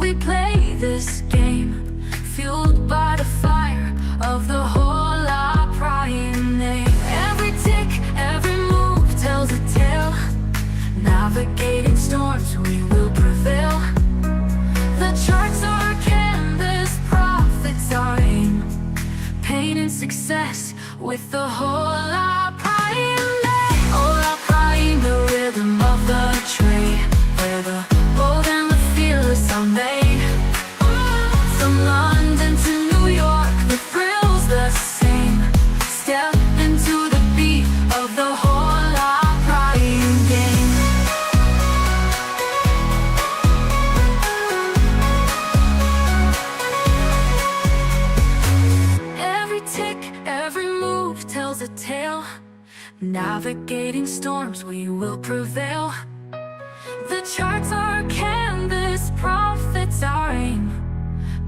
we play this game, fueled by the fire of the Hola prying name. Every tick, every move tells a tale. Navigating storms, we will prevail. The charts are our canvas, profits our aim. Pain and success with the Hola prying name. Hola prying, the rhythm of the trade, where the bold and the fearless are made. From London to New York, the thrill's the same. Step into the beat of the Hola prying game. Every tick, every move tells a tale. Navigating storms, we will prevail. The charts are our canvas, profits our aim.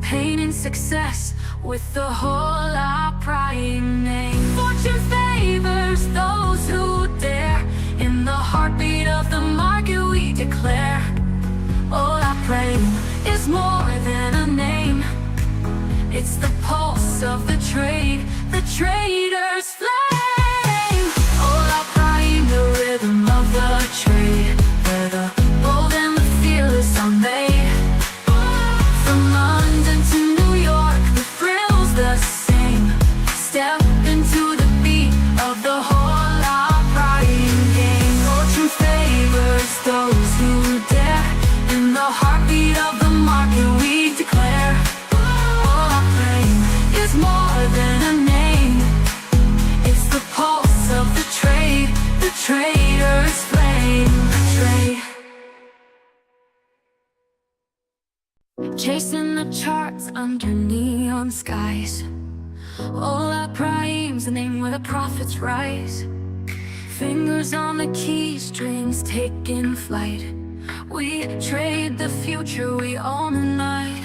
Pain and success with the Hola prying name. Fortune favors those who dare. In the heartbeat of the market we declare. Hola prying is more than a name. It's the pulse of the trade, the trader's flame. Hola prying, the rhythm of the trade, where the bold and the fearless are made. From London to New York, the thrill's the same. Step into the beat of the Hola prying game. Fortune favors those who dare. In the heartbeat of the market we declare. Hola prying is more than a name. It's the pulse of the trade, the trader's flame. Trade. Chasing the charts under neon skies. Hola prying's the name where the profits rise. Fingers on the keys, dreams taking flight. We trade the future, we own the night.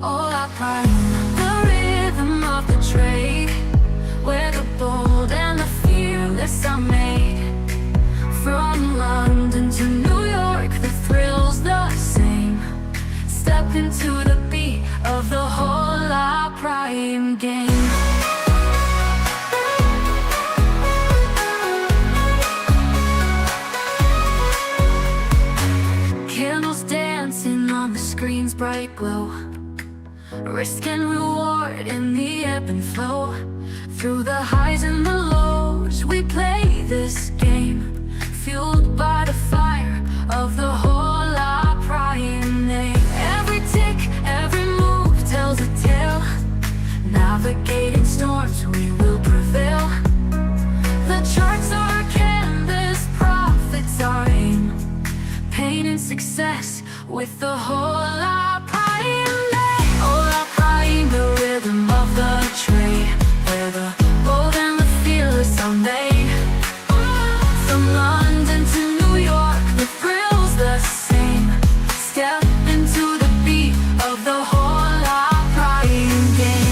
Hola prying, the rhythm of the trade, where the bold and the fearless are made. From London to New York, the thrill's the same. Step into the beat of the Hola prying game. Candles dancing on the screen's bright glow. Risk and reward in the ebb and flow. Through the highs and the lows, we play this game, fueled by the fire of the Hola prying name. Every tick, every move tells a tale. Navigating storms, we will prevail. The charts are our canvas, profits our aim. Pain and success with the Hola prying name. Hola prying, the rhythm of the trade, where the bold and the fearless are made. From London to New York, the thrill's the same. Step into the beat of the Hola prying game.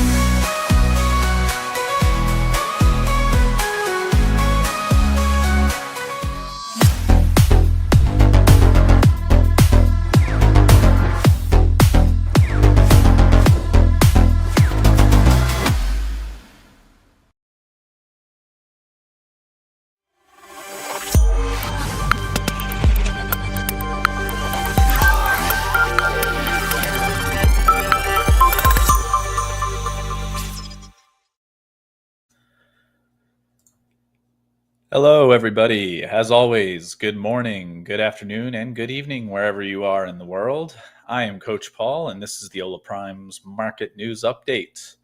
Hello, everybody. As always, good morning, good afternoon, and good evening, wherever you are in the world. I am Coach Paul, and this is the Hola Prime's Market News Update.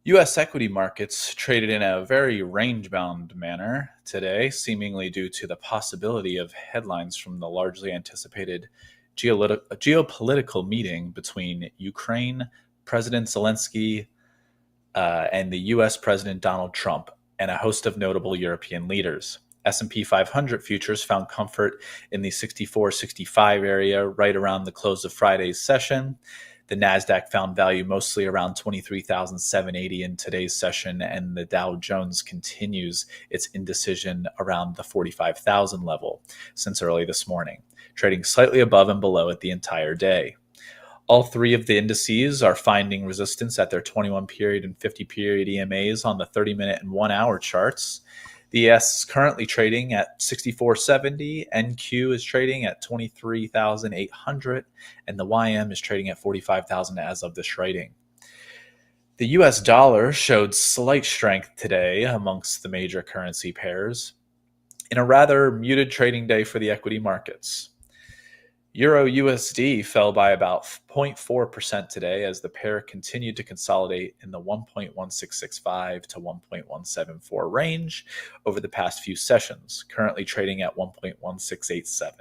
U.S. equity markets traded in a very range-bound manner today, seemingly due to the possibility of headlines from the largely anticipated geopolitical meeting between Ukraine President Zelensky and the U.S. President Donald Trump, and a host of notable European leaders. S&P 500 futures found comfort in the 64-65 area right around the close of Friday's session. The NASDAQ found value mostly around 23,780 in today's session, and the Dow Jones continues its indecision around the 45,000 level since early this morning, trading slightly above and below it the entire day. All three of the indices are finding resistance at their 21 period and 50 period EMAs on the 30-minute and 1 hour charts. The ES is currently trading at 64.70, NQ is trading at 23,800, and the YM is trading at 45,000 as of this writing. The US dollar showed slight strength today amongst the major currency pairs in a rather muted trading day for the equity markets. Euro USD fell by about 0.4% today as the pair continued to consolidate in the 1.1665 to 1.174 range over the past few sessions, currently trading at 1.1687.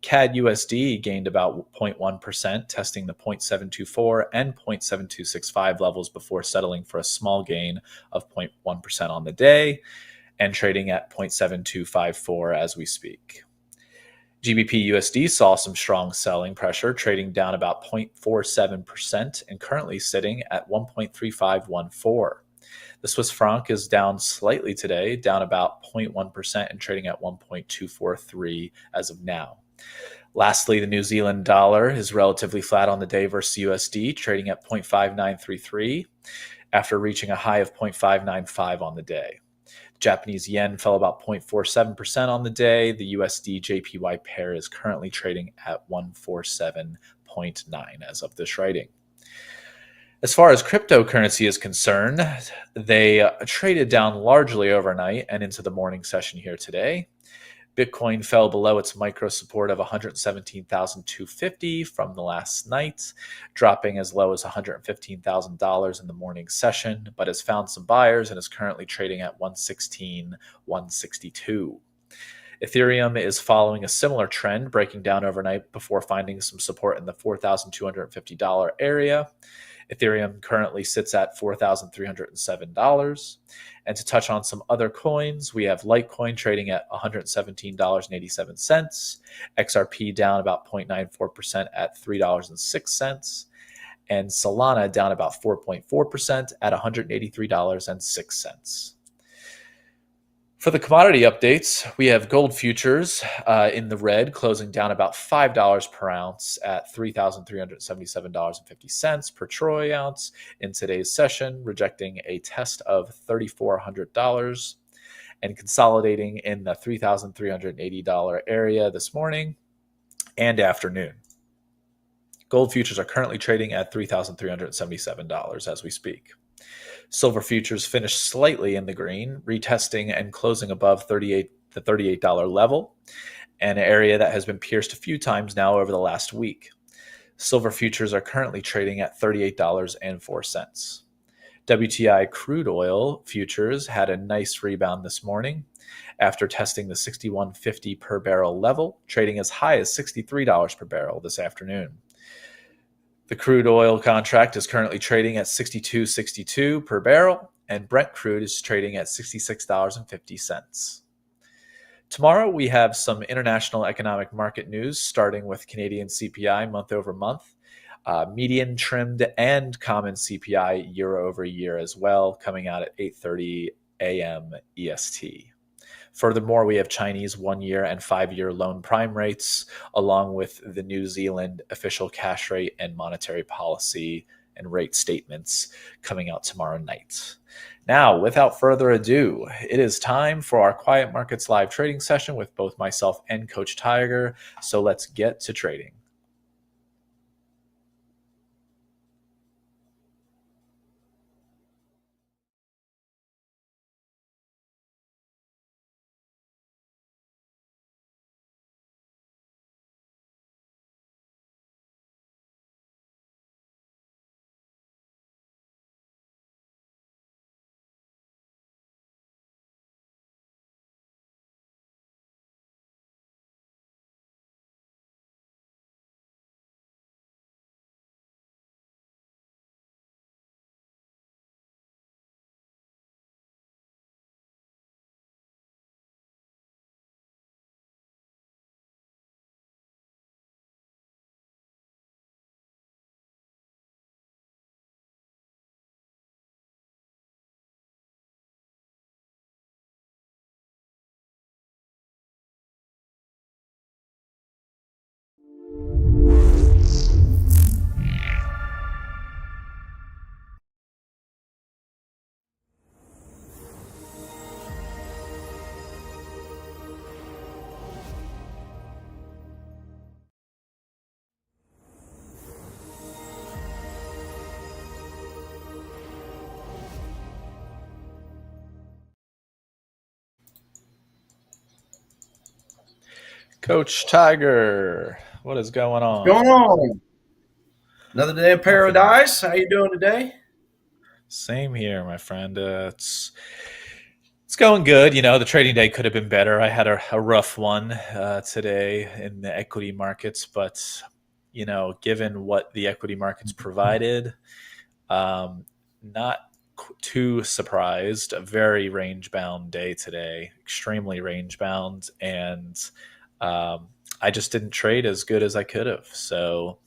CAD USD gained about 0.1%, testing the 0.724 and 0.7265 levels before settling for a small gain of 0.1% on the day and trading at 0.7254 as we speak. GBP USD saw some strong selling pressure, trading down about 0.47% and currently sitting at 1.3514. The Swiss franc is down slightly today, down about 0.1% and trading at 1.243 as of now. Lastly, the New Zealand dollar is relatively flat on the day versus USD, trading at 0.5933 after reaching a high of 0.595 on the day. Japanese yen fell about 0.47% on the day. The USD JPY pair is currently trading at 147.9 as of this writing. As far as cryptocurrency is concerned, they traded down largely overnight and into the morning session here today. Bitcoin fell below its micro support of 117,250 from the last night, dropping as low as $115,000 in the morning session, but has found some buyers and is currently trading at 116,162. Ethereum is following a similar trend, breaking down overnight before finding some support in the $4,250 area. Ethereum currently sits at $4,307. And to touch on some other coins, we have Litecoin trading at $117.87, XRP down about 0.94% at $3.06, and Solana down about 4.4% at $183.06. For the commodity updates, we have gold futures in the red, closing down about $5 per ounce at $3,377.50 per troy ounce in today's session, rejecting a test of $3,400 and consolidating in the $3,380 area this morning and afternoon. Gold futures are currently trading at $3,377 as we speak. Silver futures finished slightly in the green, retesting and closing above the $38 level, an area that has been pierced a few times now over the last week. Silver futures are currently trading at $38.04. WTI crude oil futures had a nice rebound this morning after testing the $61.50 per barrel level, trading as high as $63 per barrel this afternoon. The crude oil contract is currently trading at $62.62 per barrel, and Brent crude is trading at $66.50. Tomorrow, we have some international economic market news, starting with Canadian CPI month over month, median trimmed and common CPI year over year as well, coming out at 8:30 a.m. EST. Furthermore, we have Chinese 1-year and 5-year loan prime rates, along with the New Zealand official cash rate and monetary policy and rate statements coming out tomorrow night. Now, without further ado, it is time for our Quiet Markets live trading session with both myself and Coach Tiger. So let's get to trading. Coach Tiger, what is going What's going on? on? Another day in Nothing. paradise. How you doing today? Same here, my friend. It's going good. The trading day could have been better. I had a rough one today in the equity markets, but given what the equity markets provided, not too surprised. A very range bound day today, extremely range bound, and I just didn't trade as good as I could have. So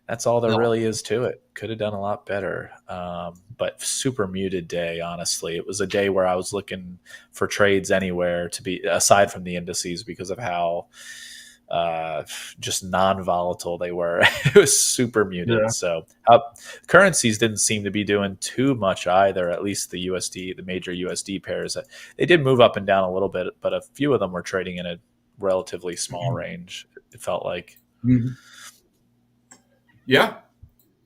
that's all there No. really is to it. Could have done a lot better, but super muted day. Honestly, it was a day where I was looking for trades anywhere to be aside from the indices because of how just non-volatile they were. It was super muted. Yeah. So currencies didn't seem to be doing too much either. At least the USD, the major USD pairs, they did move up and down a little bit, but a few of them were trading in a relatively small range. It felt like. Mhm. Yeah.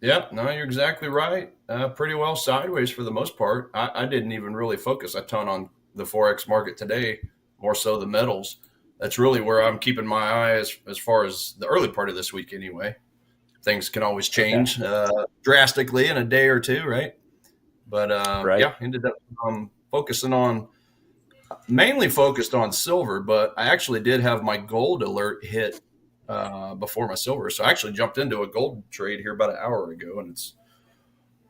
Yeah. No, you're exactly right. Pretty well sideways for the most part. I didn't even really focus a ton on the Forex market today, more so the metals. That's really where I'm keeping my eye as far as the early part of this week, anyway. Things can always Okay. change drastically in a day or two, right? But Right. yeah, ended up focusing on mainly focused on silver, but I actually did have my gold alert hit before my silver. So I actually jumped into a gold trade here about an hour ago, and it's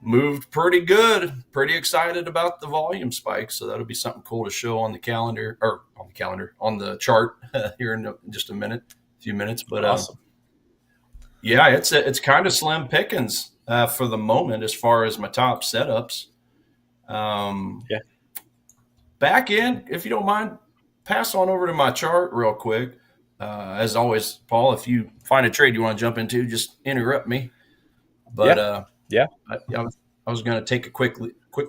moved pretty good. Pretty excited about the volume spike. So that'll be something cool to show on the calendar or on the chart here in just a few minutes. But Awesome. yeah, it's kind of slim pickings for the moment as far as my top setups. Um, Yeah. Back in, if you don't mind, pass on over to my chart real quick. As always, Paul, if you find a trade you want to jump into, just interrupt me. But Yeah. Yeah. I was going to take a quick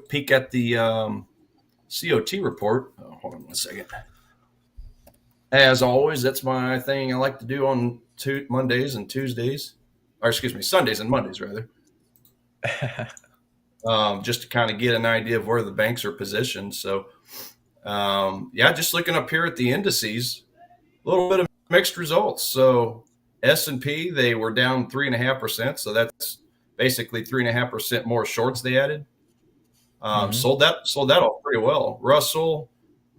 peek at the COT report. Oh, hold on 1 second. As always, that's my thing I like to do on Mondays and Tuesdays, or excuse me, Sundays and Mondays rather, just to kind of get an idea of where the banks are positioned. So yeah, just looking up here at the indices, a little bit of mixed results. So S&P, they were down 3.5%. So that's basically 3.5% more shorts they added. hmm Sold that off pretty well. Russell,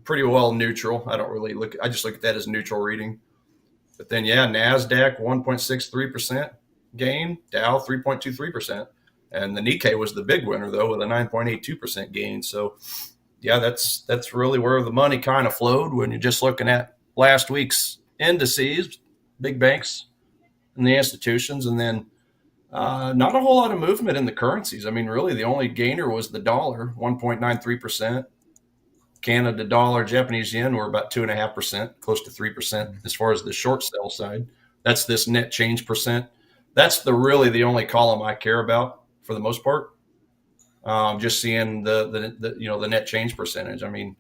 pretty well neutral. I just look at that as neutral reading. But then yeah, NASDAQ 1.63% gain, Dow 3.23%. And the Nikkei was the big winner though with a 9.82% gain. So yeah, that's really where the money kind of flowed when you're just looking at last week's indices, big banks and the institutions, and then not a whole lot of movement in the currencies. I mean, really, the only gainer was the dollar, 1.93%. Canada dollar, Japanese yen were about 2.5%, close to 3% as far as the short sell side. That's this net change percent. That's really the only column I care about for the most part. Just seeing the net change percentage. I mean,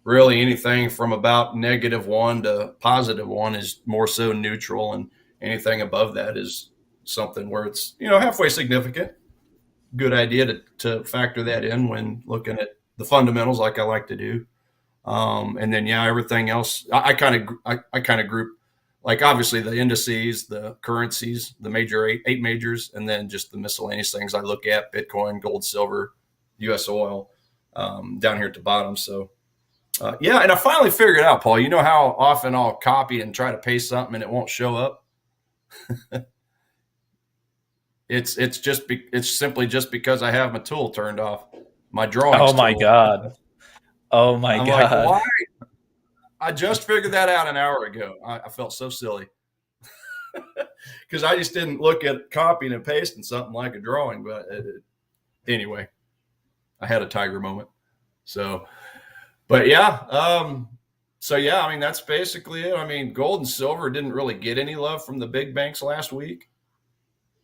really anything from about -1 to +1 is more so neutral, and anything above that is something where it's halfway significant. Good idea to factor that in when looking at the fundamentals, like I like to do. And then yeah, everything else I kind of group, like obviously the indices, the currencies, the major eight majors, and then just the miscellaneous things I look at: Bitcoin, gold, silver, U.S. oil, down here at the bottom. So yeah, and I finally figured out, Paul. You know how often I'll copy and try to paste something and it won't show up. It's simply just because I have my tool turned off, my drawings Oh my tool. God. Oh my I'm like, God. why? I just figured that out an hour ago. I felt so silly because I just didn't look at copying and pasting something like a drawing. But anyway, I had a tiger moment. So, but yeah, so yeah, I mean that's basically it. I mean, gold and silver didn't really get any love from the big banks last week.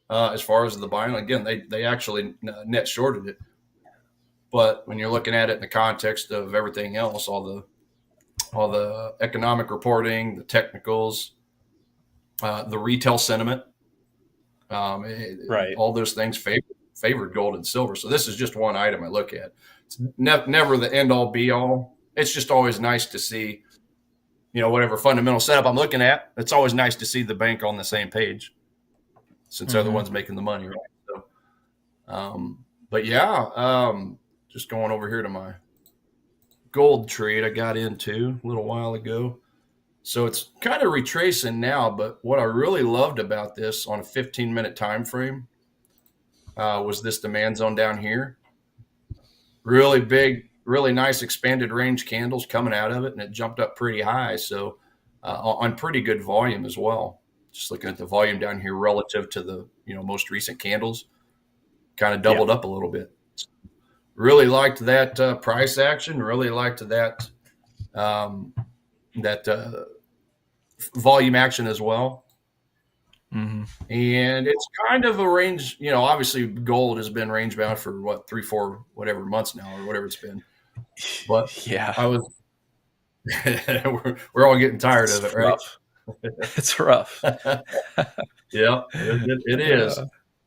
As far as the buying, again, they actually net shorted it. But when you're looking at it in the context of everything else, all the economic reporting, the technicals, the retail sentiment, Right. all those things favored gold and silver. So this is just one item I look at. It's never the end all be all. It's just always nice to see whatever fundamental setup I'm looking at, it's always nice to see the bank on the same page since they're the ones making the money, right? So, but yeah, just going over here to my gold trade I got into a little while ago. So it's kind of retracing now, but what I really loved about this on a 15-minute time frame was this demand zone down here. Really big, really nice expanded range candles coming out of it, and it jumped up pretty high. So on pretty good volume as well. Just looking at the volume down here relative to the most recent candles, kind of doubled up a little bit. Really liked that price action. Really liked that volume action as well. And it's kind of a range, obviously gold has been range bound for 3-4 whatever months now or whatever it's been. But yeah, I was we're all getting tired of it, right? It's rough. Yeah, it is.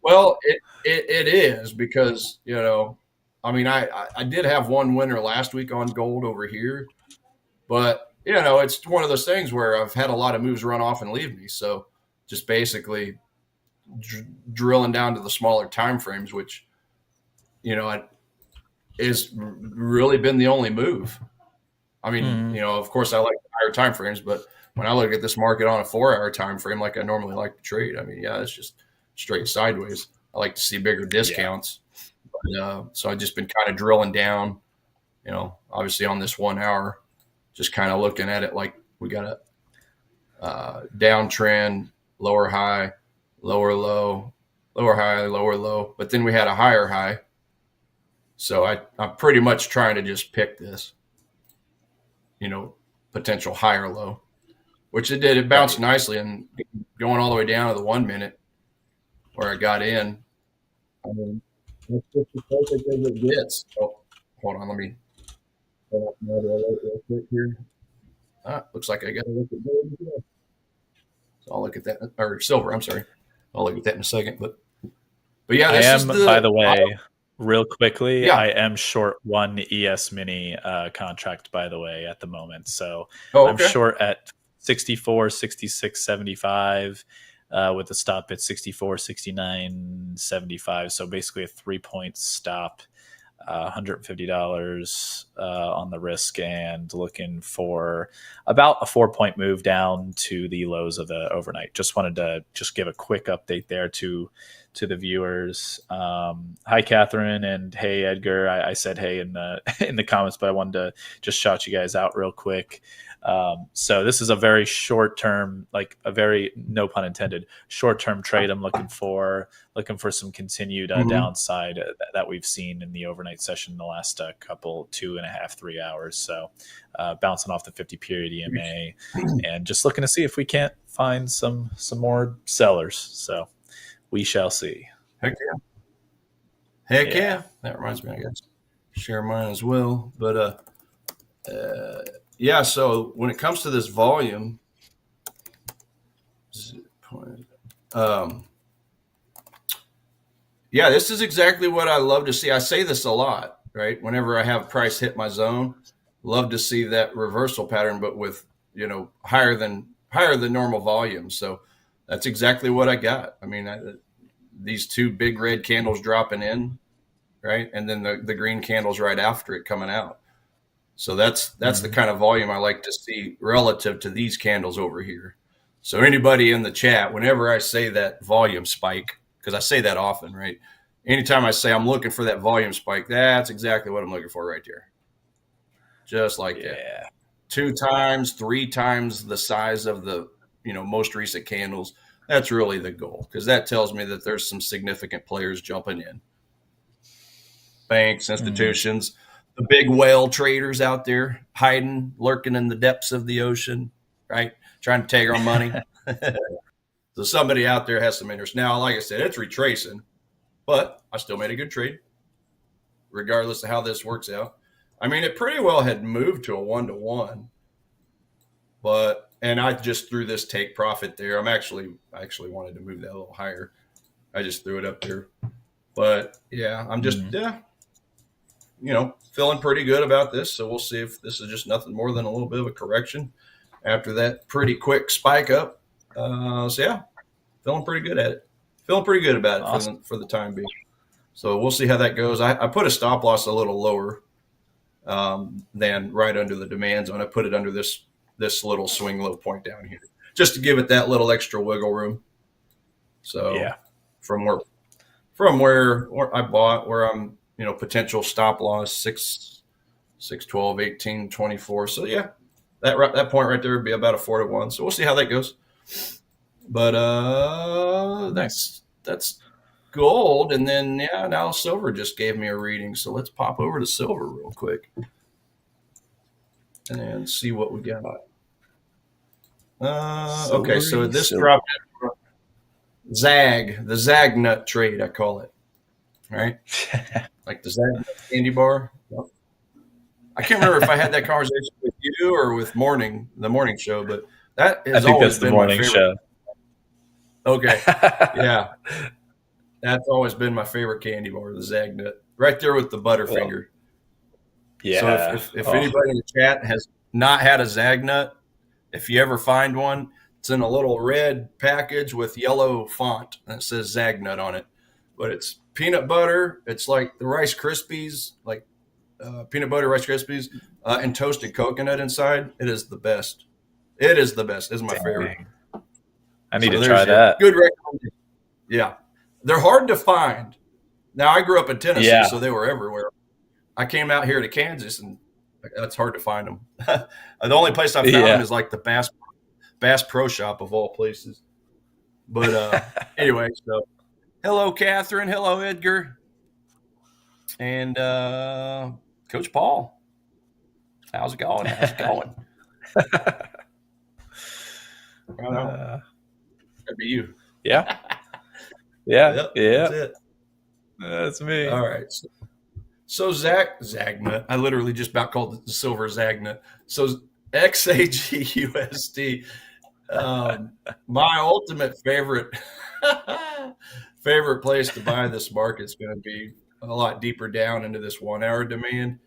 Well, it is because, I did have one winner last week on gold over here, but it's one of those things where I've had a lot of moves run off and leave me. So just basically drilling down to the smaller time frames, which, is really been the only move. I mean, of course I like higher time frames, but when I look at this market on a 4-hour time frame, like I normally like to trade, I mean, yeah, it's just straight sideways. I like to see bigger discounts. Yeah. But, so I've just been kind of drilling down, obviously on this 1 hour, just kind of looking at it like we got a downtrend, lower high, lower low, lower high, lower low, but then we had a higher high. So I'm pretty much trying to just pick this, potential higher low, which it did. It bounced nicely and going all the way down to the 1 minute where I got in. I mean, that's just as perfect as it gets. Oh, hold on. Let me pull up another alert real quick here. Looks like I got to look at gold as well. So I'll look at that, or silver. I'm sorry. I'll look at that in a second. But yeah, this by the way, real quickly, yeah. I am short one ES mini contract, by the way, at the moment. So okay. I'm short at 64, 66, 75 with a stop at 64, 69, 75. So basically a 3-point stop, $150 on the risk, and looking for about a 4-point move down to the lows of the overnight. Just wanted to give a quick update there to the viewers. Hi, Catherine, and hey, Edgar. I said hey in the comments, but I wanted to just shout you guys out real quick. So this is a very short term, like a very, no pun intended, short term trade. I'm looking for some continued downside that we've seen in the overnight session in the last couple 2.5, 3 hours. So bouncing off the 50 period EMA and just looking to see if we can't find some more sellers. So we shall see. Heck yeah. That reminds me, I guess share mine as well. But yeah, so when it comes to this volume, yeah, this is exactly what I love to see. I say this a lot, right? Whenever I have price hit my zone, love to see that reversal pattern, but with, higher than normal volume. So that's exactly what I got. I mean, these two big red candles dropping in, right? And then the green candles right after it coming out. So that's the kind of volume I like to see relative to these candles over here. So anybody in the chat, whenever I say that volume spike, because I say that often, right? Anytime I say I'm looking for that volume spike, that's exactly what I'm looking for right there. Just like that. 2 times, 3 times the size of the, most recent candles. That's really the goal, because that tells me that there's some significant players jumping in. Banks, institutions, the big whale traders out there hiding, lurking in the depths of the ocean, right? Trying to take our money. So somebody out there has some interest. Now, like I said, it's retracing, but I still made a good trade, regardless of how this works out. I mean, it pretty well had moved to a 1-to-1, and I just threw this take profit there. I actually wanted to move that a little higher. I just threw it up there. But yeah, I'm just, feeling pretty good about this. So we'll see if this is just nothing more than a little bit of a correction. after that pretty quick spike up. So yeah, feeling pretty good at it. Feeling pretty good about it Awesome. for the time being. So we'll see how that goes. I put a stop loss a little lower than right under the demand zone. I put it under this little swing low point down here, just to give it that little extra wiggle room. So Yeah. from where I bought, where I'm, potential stop loss 6, 12, 18, 24. So yeah, that point right there would be about a 4-to-1. So we'll see how that goes. But that's gold, and then now silver just gave me a reading. So let's pop over to silver real quick and see what we got. Okay, so Silvery this silver. dropped the zag nut trade, I call it. Right, like the zag nut candy bar. Yep. I can't remember if I had that conversation with you or with the morning show, but that I has think always that's the been my morning favorite. show. Okay, yeah, that's always been my favorite candy bar, the zag nut, right there with the Butterfinger. Yeah. So if anybody in the chat has not had a zag nut, if you ever find one, it's in a little red package with yellow font and it says zag nut on it. But it's peanut butter. It's like the Rice Krispies, like peanut butter Rice Krispies, and toasted coconut inside. It is the best. It is the best. It's my favorite. I need So to try there's your that. good recommendation. Yeah, they're hard to find. Now I grew up in Tennessee, Yeah. so they were everywhere. I came out here to Kansas, and it's hard to find them. The only place I found them is like the Bass Pro Shop of all places. But anyway, so hello, Catherine. Hello, Edgar. And Coach Paul. How's it going? How's it going? I don't know. That'd be you. Yeah. Yeah. Yep, Yeah. that's it. That's me. All right. So Zagnut, I literally just about called it the silver Zagnut. So XAGUSD, my ultimate favorite place to buy this market is going to be a lot deeper down into this 1 hour demand.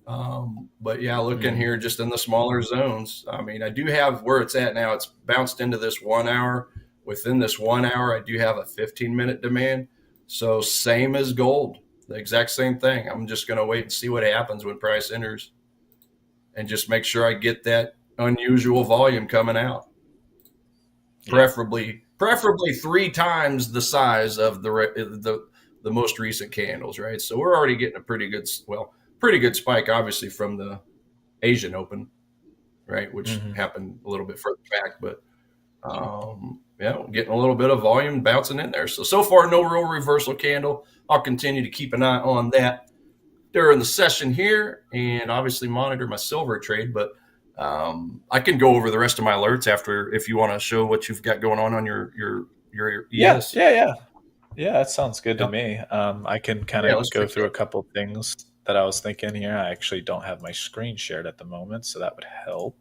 But yeah, looking here just in the smaller zones. I mean, I do have where it's at now. It's bounced into this 1 hour. Within this 1 hour, I do have a 15-minute demand. So same as gold, the exact same thing. I'm just going to wait and see what happens when price enters and just make sure I get that unusual volume coming out. Preferably 3 times the size of the most recent candles, right? So we're already getting a pretty good spike, obviously, from the Asian Open, right, which happened a little bit further back, but getting a little bit of volume bouncing in there. So far, no real reversal candle. I'll continue to keep an eye on that during the session here, and obviously monitor my silver trade. But I can go over the rest of my alerts after if you want to show what you've got going on your ES. Yeah. That sounds good to me. I can kind of go through a couple things that I was thinking here. I actually don't have my screen shared at the moment, so that would help.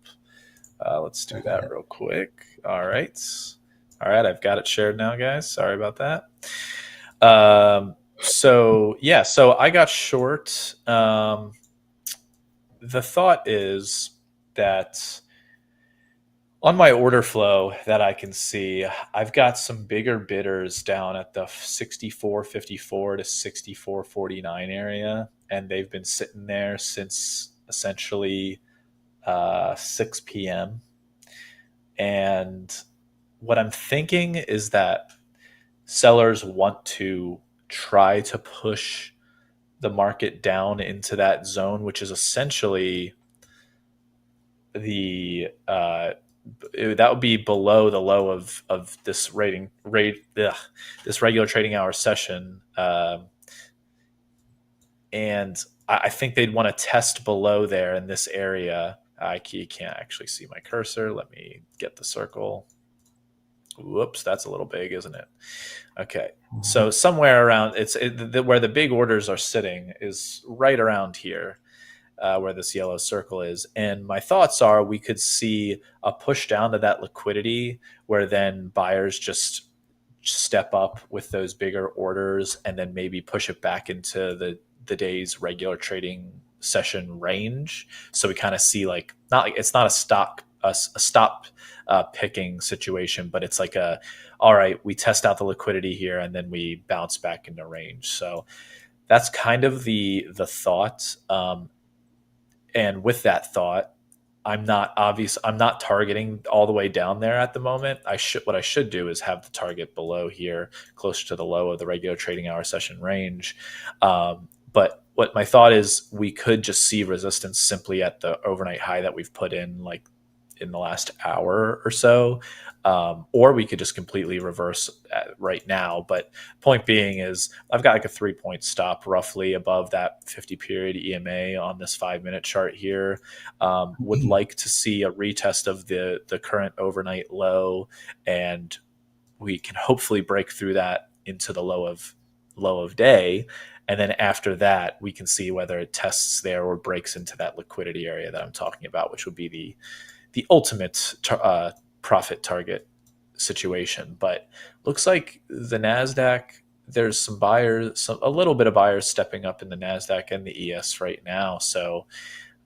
Let's do that real quick. All right. I've got it shared now, guys. Sorry about that. So I got short. The thought is that on my order flow that I can see, I've got some bigger bidders down at the 64.54 to 64.49 area, and they've been sitting there since essentially 6 p.m. And what I'm thinking is that sellers want to try to push the market down into that zone, which is essentially the that would be below the low of this this regular trading hour session, and I think they'd want to test below there in this area. You can't actually see my cursor. Let me get the circle. Whoops, that's a little big, isn't it? Okay, so somewhere around where the big orders are sitting is right around here. Where this yellow circle is. And my thoughts are we could see a push down to that liquidity where then buyers just step up with those bigger orders and then maybe push it back into the day's regular trading session range. So we kind of see it's not a stock a stop picking situation, but it's like all right, we test out the liquidity here and then we bounce back into range. So that's kind of the thought. And with that thought, I'm not targeting all the way down there at the moment. What I should do is have the target below here, closer to the low of the regular trading hour session range. But what my thought is, we could just see resistance simply at the overnight high that we've put in, like in the last hour or so, or we could just completely reverse right now. But point being is, I've got like a 3-point stop roughly above that 50 period EMA on this 5-minute chart here. Would like to see a retest of the current overnight low, and we can hopefully break through that into the low of day. And then after that, we can see whether it tests there or breaks into that liquidity area that I'm talking about, which would be the ultimate profit target situation. But looks like the NASDAQ, there's some buyers, a little bit of buyers stepping up in the NASDAQ and the ES right now. So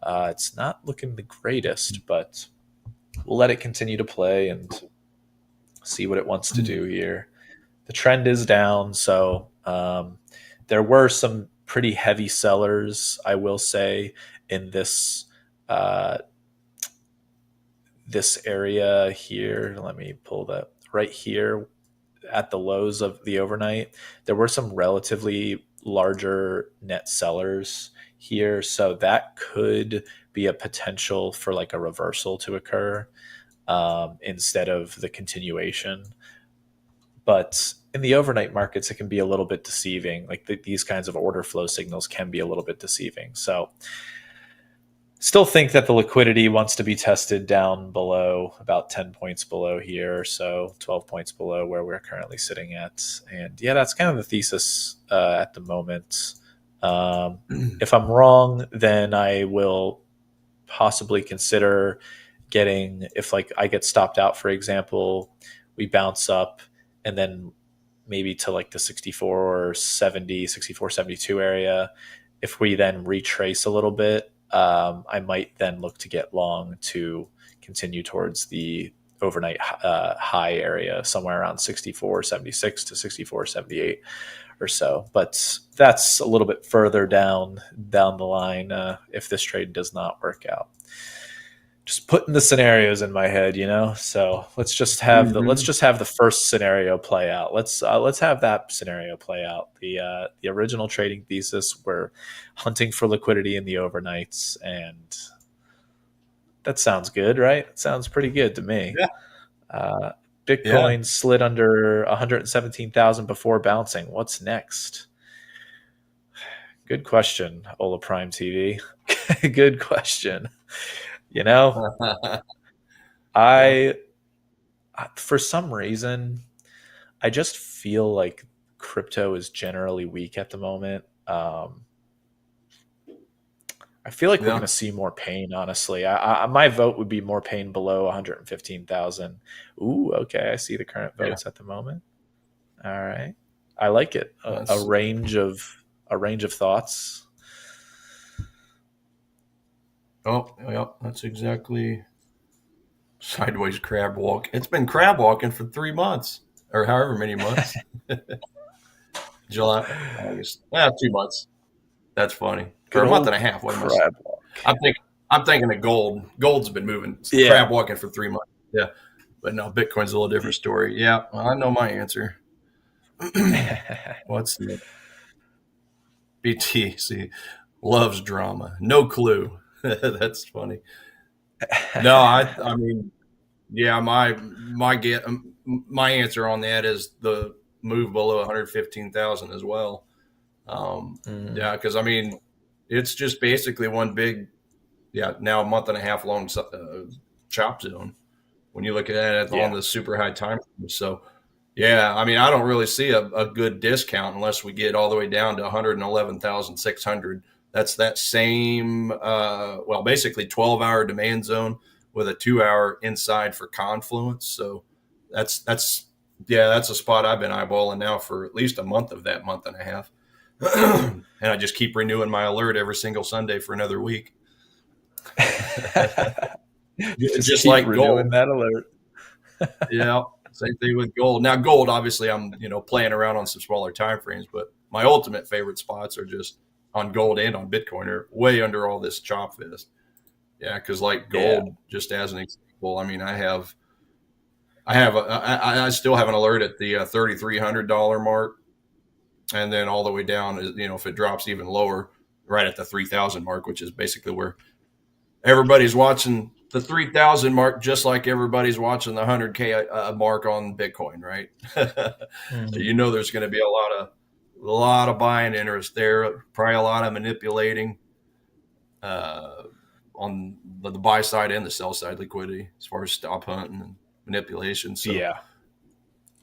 it's not looking the greatest, but we'll let it continue to play and see what it wants to do here. The trend is down, so there were some pretty heavy sellers, I will say, in this this area here. Let me pull that right here at the lows of the overnight. There were some relatively larger net sellers here, so that could be a potential for like a reversal to occur instead of the continuation. But in the overnight markets, it can be a little bit deceiving. Like these kinds of order flow signals can be a little bit deceiving. So still think that the liquidity wants to be tested down below, about 10 points below here, so 12 points below where we're currently sitting at. And yeah, that's kind of the thesis at the moment. If I'm wrong, then I will possibly consider getting, if like I get stopped out, for example, we bounce up and then maybe to like the 64.70, 64.72 area. If we then retrace a little bit, I might then look to get long to continue towards the overnight high area, somewhere around 64.76 to 64.78 or so. But that's a little bit further down the line if this trade does not work out. Just putting the scenarios in my head, So let's just have the first scenario play out. Let's have that scenario play out. The original trading thesis, we're hunting for liquidity in the overnights, and that sounds good, right? It sounds pretty good to me. Yeah. Bitcoin slid under 117,000 before bouncing. What's next? Good question, Ola Prime TV. Good question. I for some reason, I just feel like crypto is generally weak at the moment. I feel like we're going to see more pain, honestly. My vote would be more pain below 115,000. Ooh, okay. I see the current votes at the moment. All right. I like it. A range of thoughts. Oh, yeah, that's exactly sideways crab walk. It's been crab walking for 3 months or however many months. July, August. 2 months. That's funny. Good or a month and a half. What am I saying? Walk. I'm thinking of gold. Gold's been moving. Crab walking for 3 months. Yeah. But no, Bitcoin's a little different story. Yeah. Well, I know my answer. What's the BTC loves drama. No clue. That's funny. No, I mean, yeah, my answer on that is the move below 115,000 as well. Yeah, because I mean, it's just basically one big, now a month and a half long chop zone when you look at it on the super high time frame. So, yeah, I mean, I don't really see a good discount unless we get all the way down to 111,600. That's that same, basically 12-hour demand zone with a 2-hour inside for confluence. So that's a spot I've been eyeballing now for at least a month of that month and a half. And I just keep renewing my alert every single Sunday for another week. Just just keep like renewing gold. that alert. Yeah, same thing with gold. Now, gold, obviously, I'm playing around on some smaller time frames, but my ultimate favorite spots are just on gold and on Bitcoin are way under all this chop fest. Yeah, because like Yeah. gold, just as an example, I mean, I still have an alert at the $3,300 mark, and then all the way down is if it drops even lower, right at the 3,000 mark, which is basically where everybody's watching the 3,000 mark, just like everybody's watching the 100K mark on Bitcoin, right? Mhm. There's going to be a lot of buying interest there, probably a lot of manipulating uh, on the buy side and the sell side liquidity as far as stop hunting and manipulation. So Yeah.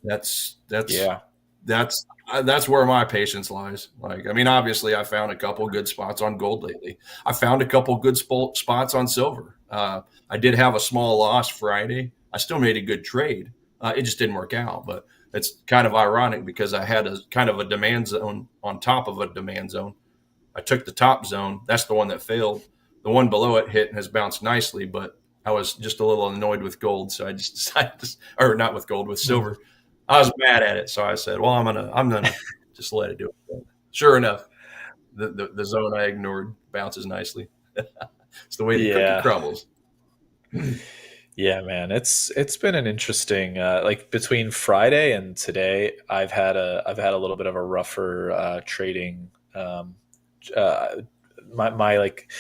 that's that's Yeah. that's where my patience lies. Like, I mean, obviously, I found a couple good spots on gold lately. I found a couple good spots on silver. I did have a small loss Friday. I still made a good trade. It just didn't work out, but it's kind of ironic because I had a kind of a demand zone on top of a demand zone. I took the top zone. That's the one that failed. The one below it hit and has bounced nicely, but I was just a little annoyed with gold, so I just decided or not with gold, with Mhm. silver. I was mad at it, so I said, "Well, I'm gonna just let it do it." Sure enough, the zone I ignored bounces nicely. It's the way the cookie Yeah. crumbles. Yeah, man. It's been an interesting like between Friday and today, I've had a little bit of a rougher trading uh my like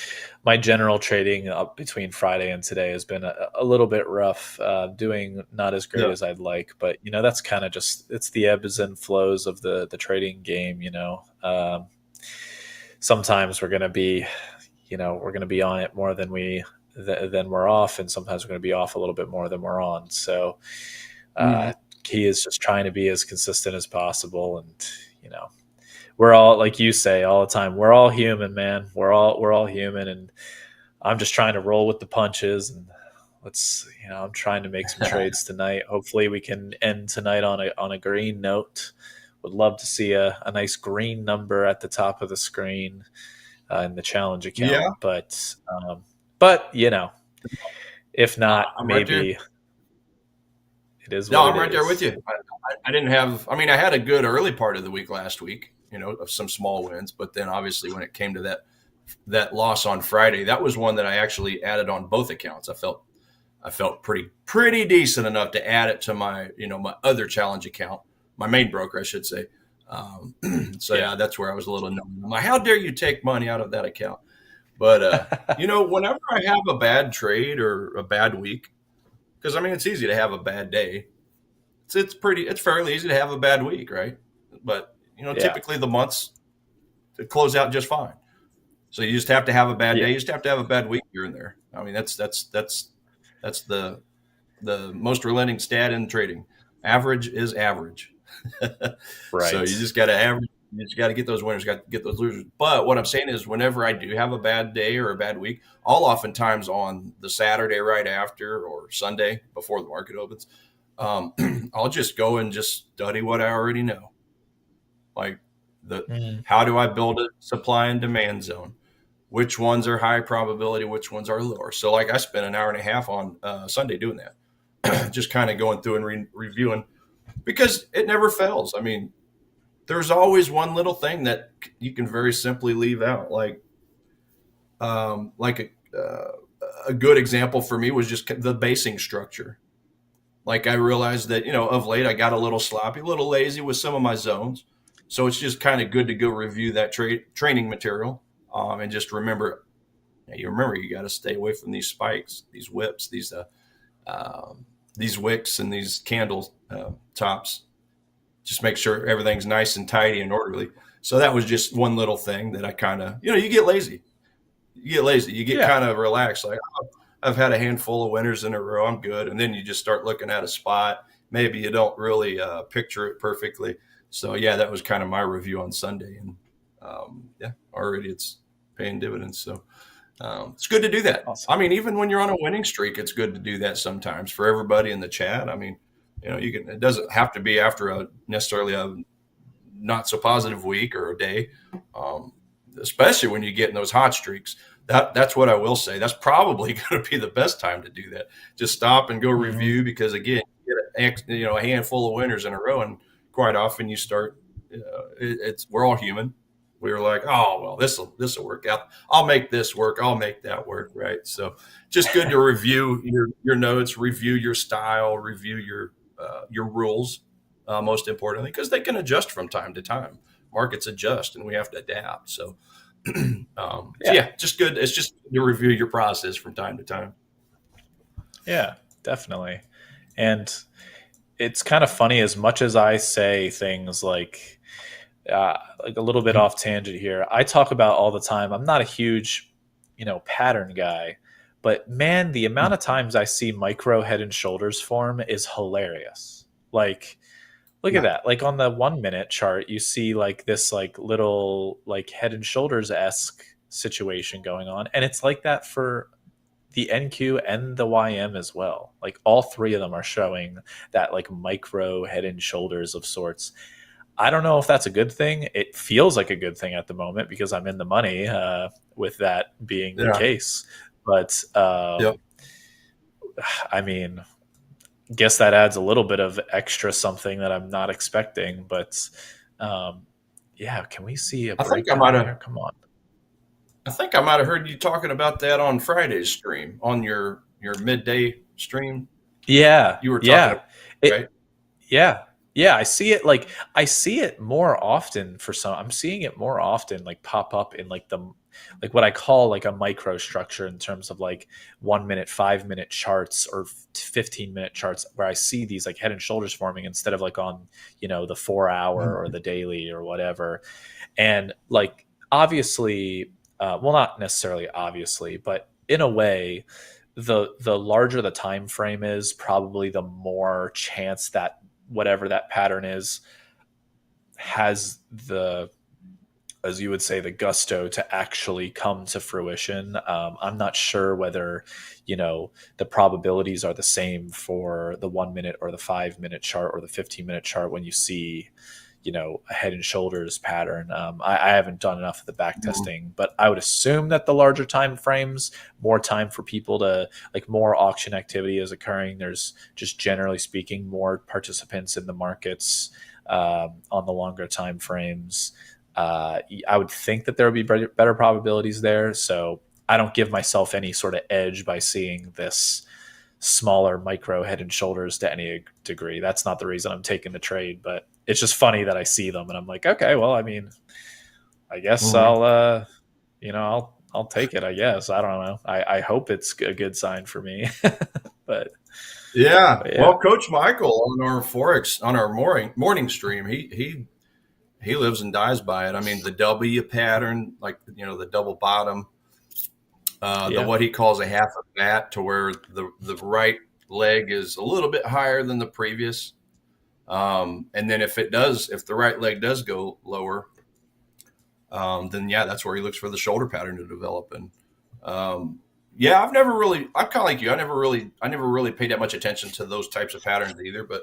my general trading up between Friday and today has been a little bit rough, doing not as great Yeah, as I'd like, but that's kind of just it's the ebbs and flows of the trading game. Sometimes we're going to be on it more than we're off, and sometimes we're going to be off a little bit more than we're on. So uh, mm-hmm. he is just trying to be as consistent as possible, and you know we're all, like you say all the time, we're all human, man. We're all human, and I'm just trying to roll with the punches. And I'm trying to make some trades tonight. Hopefully we can end tonight on a green note. Would love to see a nice green number at the top of the screen in the challenge account. Yeah. But if not, I'm right there. maybe it is No, what it I'm right there with is. you. I didn't have. I mean, I had a good early part of the week last week. Of some small wins, but then obviously when it came to that loss on Friday, that was one that I actually added on both accounts. I felt pretty decent enough to add it to my other challenge account, my main broker, I should say. Um, so Yeah. yeah, that's where I was a little annoyed. I'm like, how dare you take money out of that account? But whenever I have a bad trade or a bad week, because I mean, it's easy to have a bad day. It's fairly easy to have a bad week, right? But Yeah. typically the months to close out just fine. So you just have to have a bad day. Yeah. You just have to have a bad week here and there. I mean, that's the most relenting stat in trading. Average is average. So you Right. just got to average. You just got to get those winners, got to get those losers. But what I'm saying is, whenever I do have a bad day or a bad week, I'll oftentimes on the Saturday right after or Sunday before the market opens, um, I'll just go and just study what I already know. Like the Mhm. how do I build a supply and demand zone? Which ones are high probability? Which ones are lower? So like I spent an hour and a half on Sunday doing that, just kind of going through and reviewing because it never fails. I mean, there's always one little thing that you can very simply leave out. Like a good example for me was just the basing structure. Like I realized that of late I got a little sloppy, a little lazy with some of my zones. So it's just kind of good to go review that training material, and just remember. You remember you got to stay away from these spikes, these whips, these wicks, and these candle tops. Just make sure everything's nice and tidy and orderly. So that was just one little thing that I kind of, you get lazy. You get lazy. You get Yeah. kind of relaxed. Like, oh, I've had a handful of winners in a row. I'm good. And then you just start looking at a spot. Maybe you don't really picture it perfectly. So yeah, that was kind of my review on Sunday, and yeah, already it's paying dividends. So it's good to do that. Awesome. I mean, even when you're on a winning streak, it's good to do that sometimes for everybody in the chat. I mean, you can. It doesn't have to be after necessarily a not so positive week or a day, especially when you get in those hot streaks. That's what I will say. That's probably going to be the best time to do that. Just stop and go Mm-hmm. review, because again, you get a handful of winners in a row, and quite often you start. It's we're all human. We were like, oh well, this will work out. I'll make this work. I'll make that work, right? So just good to review your notes, review your style, review your rules, most importantly, because they can adjust from time to time. Markets adjust, and we have to adapt. So so Yeah. yeah, just good. It's just to review your process from time to time. Yeah, definitely. And it's kind of funny, as much as I say things like a little bit off tangent here. I talk about all the time. I'm not a huge, pattern guy, but man, the amount of times I see micro head and shoulders form is hilarious. Like, look at Yeah. that. Like on the 1 minute chart, you see like this like little like head and shoulders esque situation going on, and it's like that for the NQ and the YM as well. Like all three of them are showing that like micro head and shoulders of sorts. I don't know if that's a good thing. It feels like a good thing at the moment because I'm in the money with that being the Yeah. case. But Yep. I mean, guess that adds a little bit of extra something that I'm not expecting. But yeah, can we see a I think I breakdown might have. here? Come on. I think I might have heard you talking about that on Friday's stream, on your midday stream. Yeah, You were talking yeah. about, It right? Yeah. Yeah, I see it more often for some. I'm seeing it more often like pop up in like what I call like a micro structure in terms of like 1 minute, 5 minute charts or 15-minute charts where I see these like head and shoulders forming instead of like on, the 4 hour or Mhm. the daily or whatever. And like obviously, well, not necessarily obviously, but in a way, the larger the time frame is, probably the more chance that whatever that pattern is has the, as you would say, the gusto to actually come to fruition. I'm not sure whether the probabilities are the same for the 1 minute or the 5 minute chart or the 15-minute chart when you see a head and shoulders pattern. I haven't done enough of the back Mhm. testing, but I would assume that the larger time frames, more time for people to like, more auction activity is occurring. There's just generally speaking more participants in the markets on the longer time frames. I would think that there would be better probabilities there. So I don't give myself any sort of edge by seeing this smaller micro head and shoulders to any degree. That's not the reason I'm taking the trade, but it's just funny that I see them and I'm like, okay, well, I mean, I guess Mhm. I'll take it. I guess. I don't know. I hope it's a good sign for me, but, Yeah. but yeah, Well, Coach Michael on our Forex on our morning stream, he lives and dies by it. I mean, the W pattern, like the double bottom, the yeah, what he calls a half a bat, to where the right leg is a little bit higher than the previous. And then if the right leg does go lower, then yeah, that's where he looks for the shoulder pattern to develop. And yeah, I'm kind of like you. I never really paid that much attention to those types of patterns either. But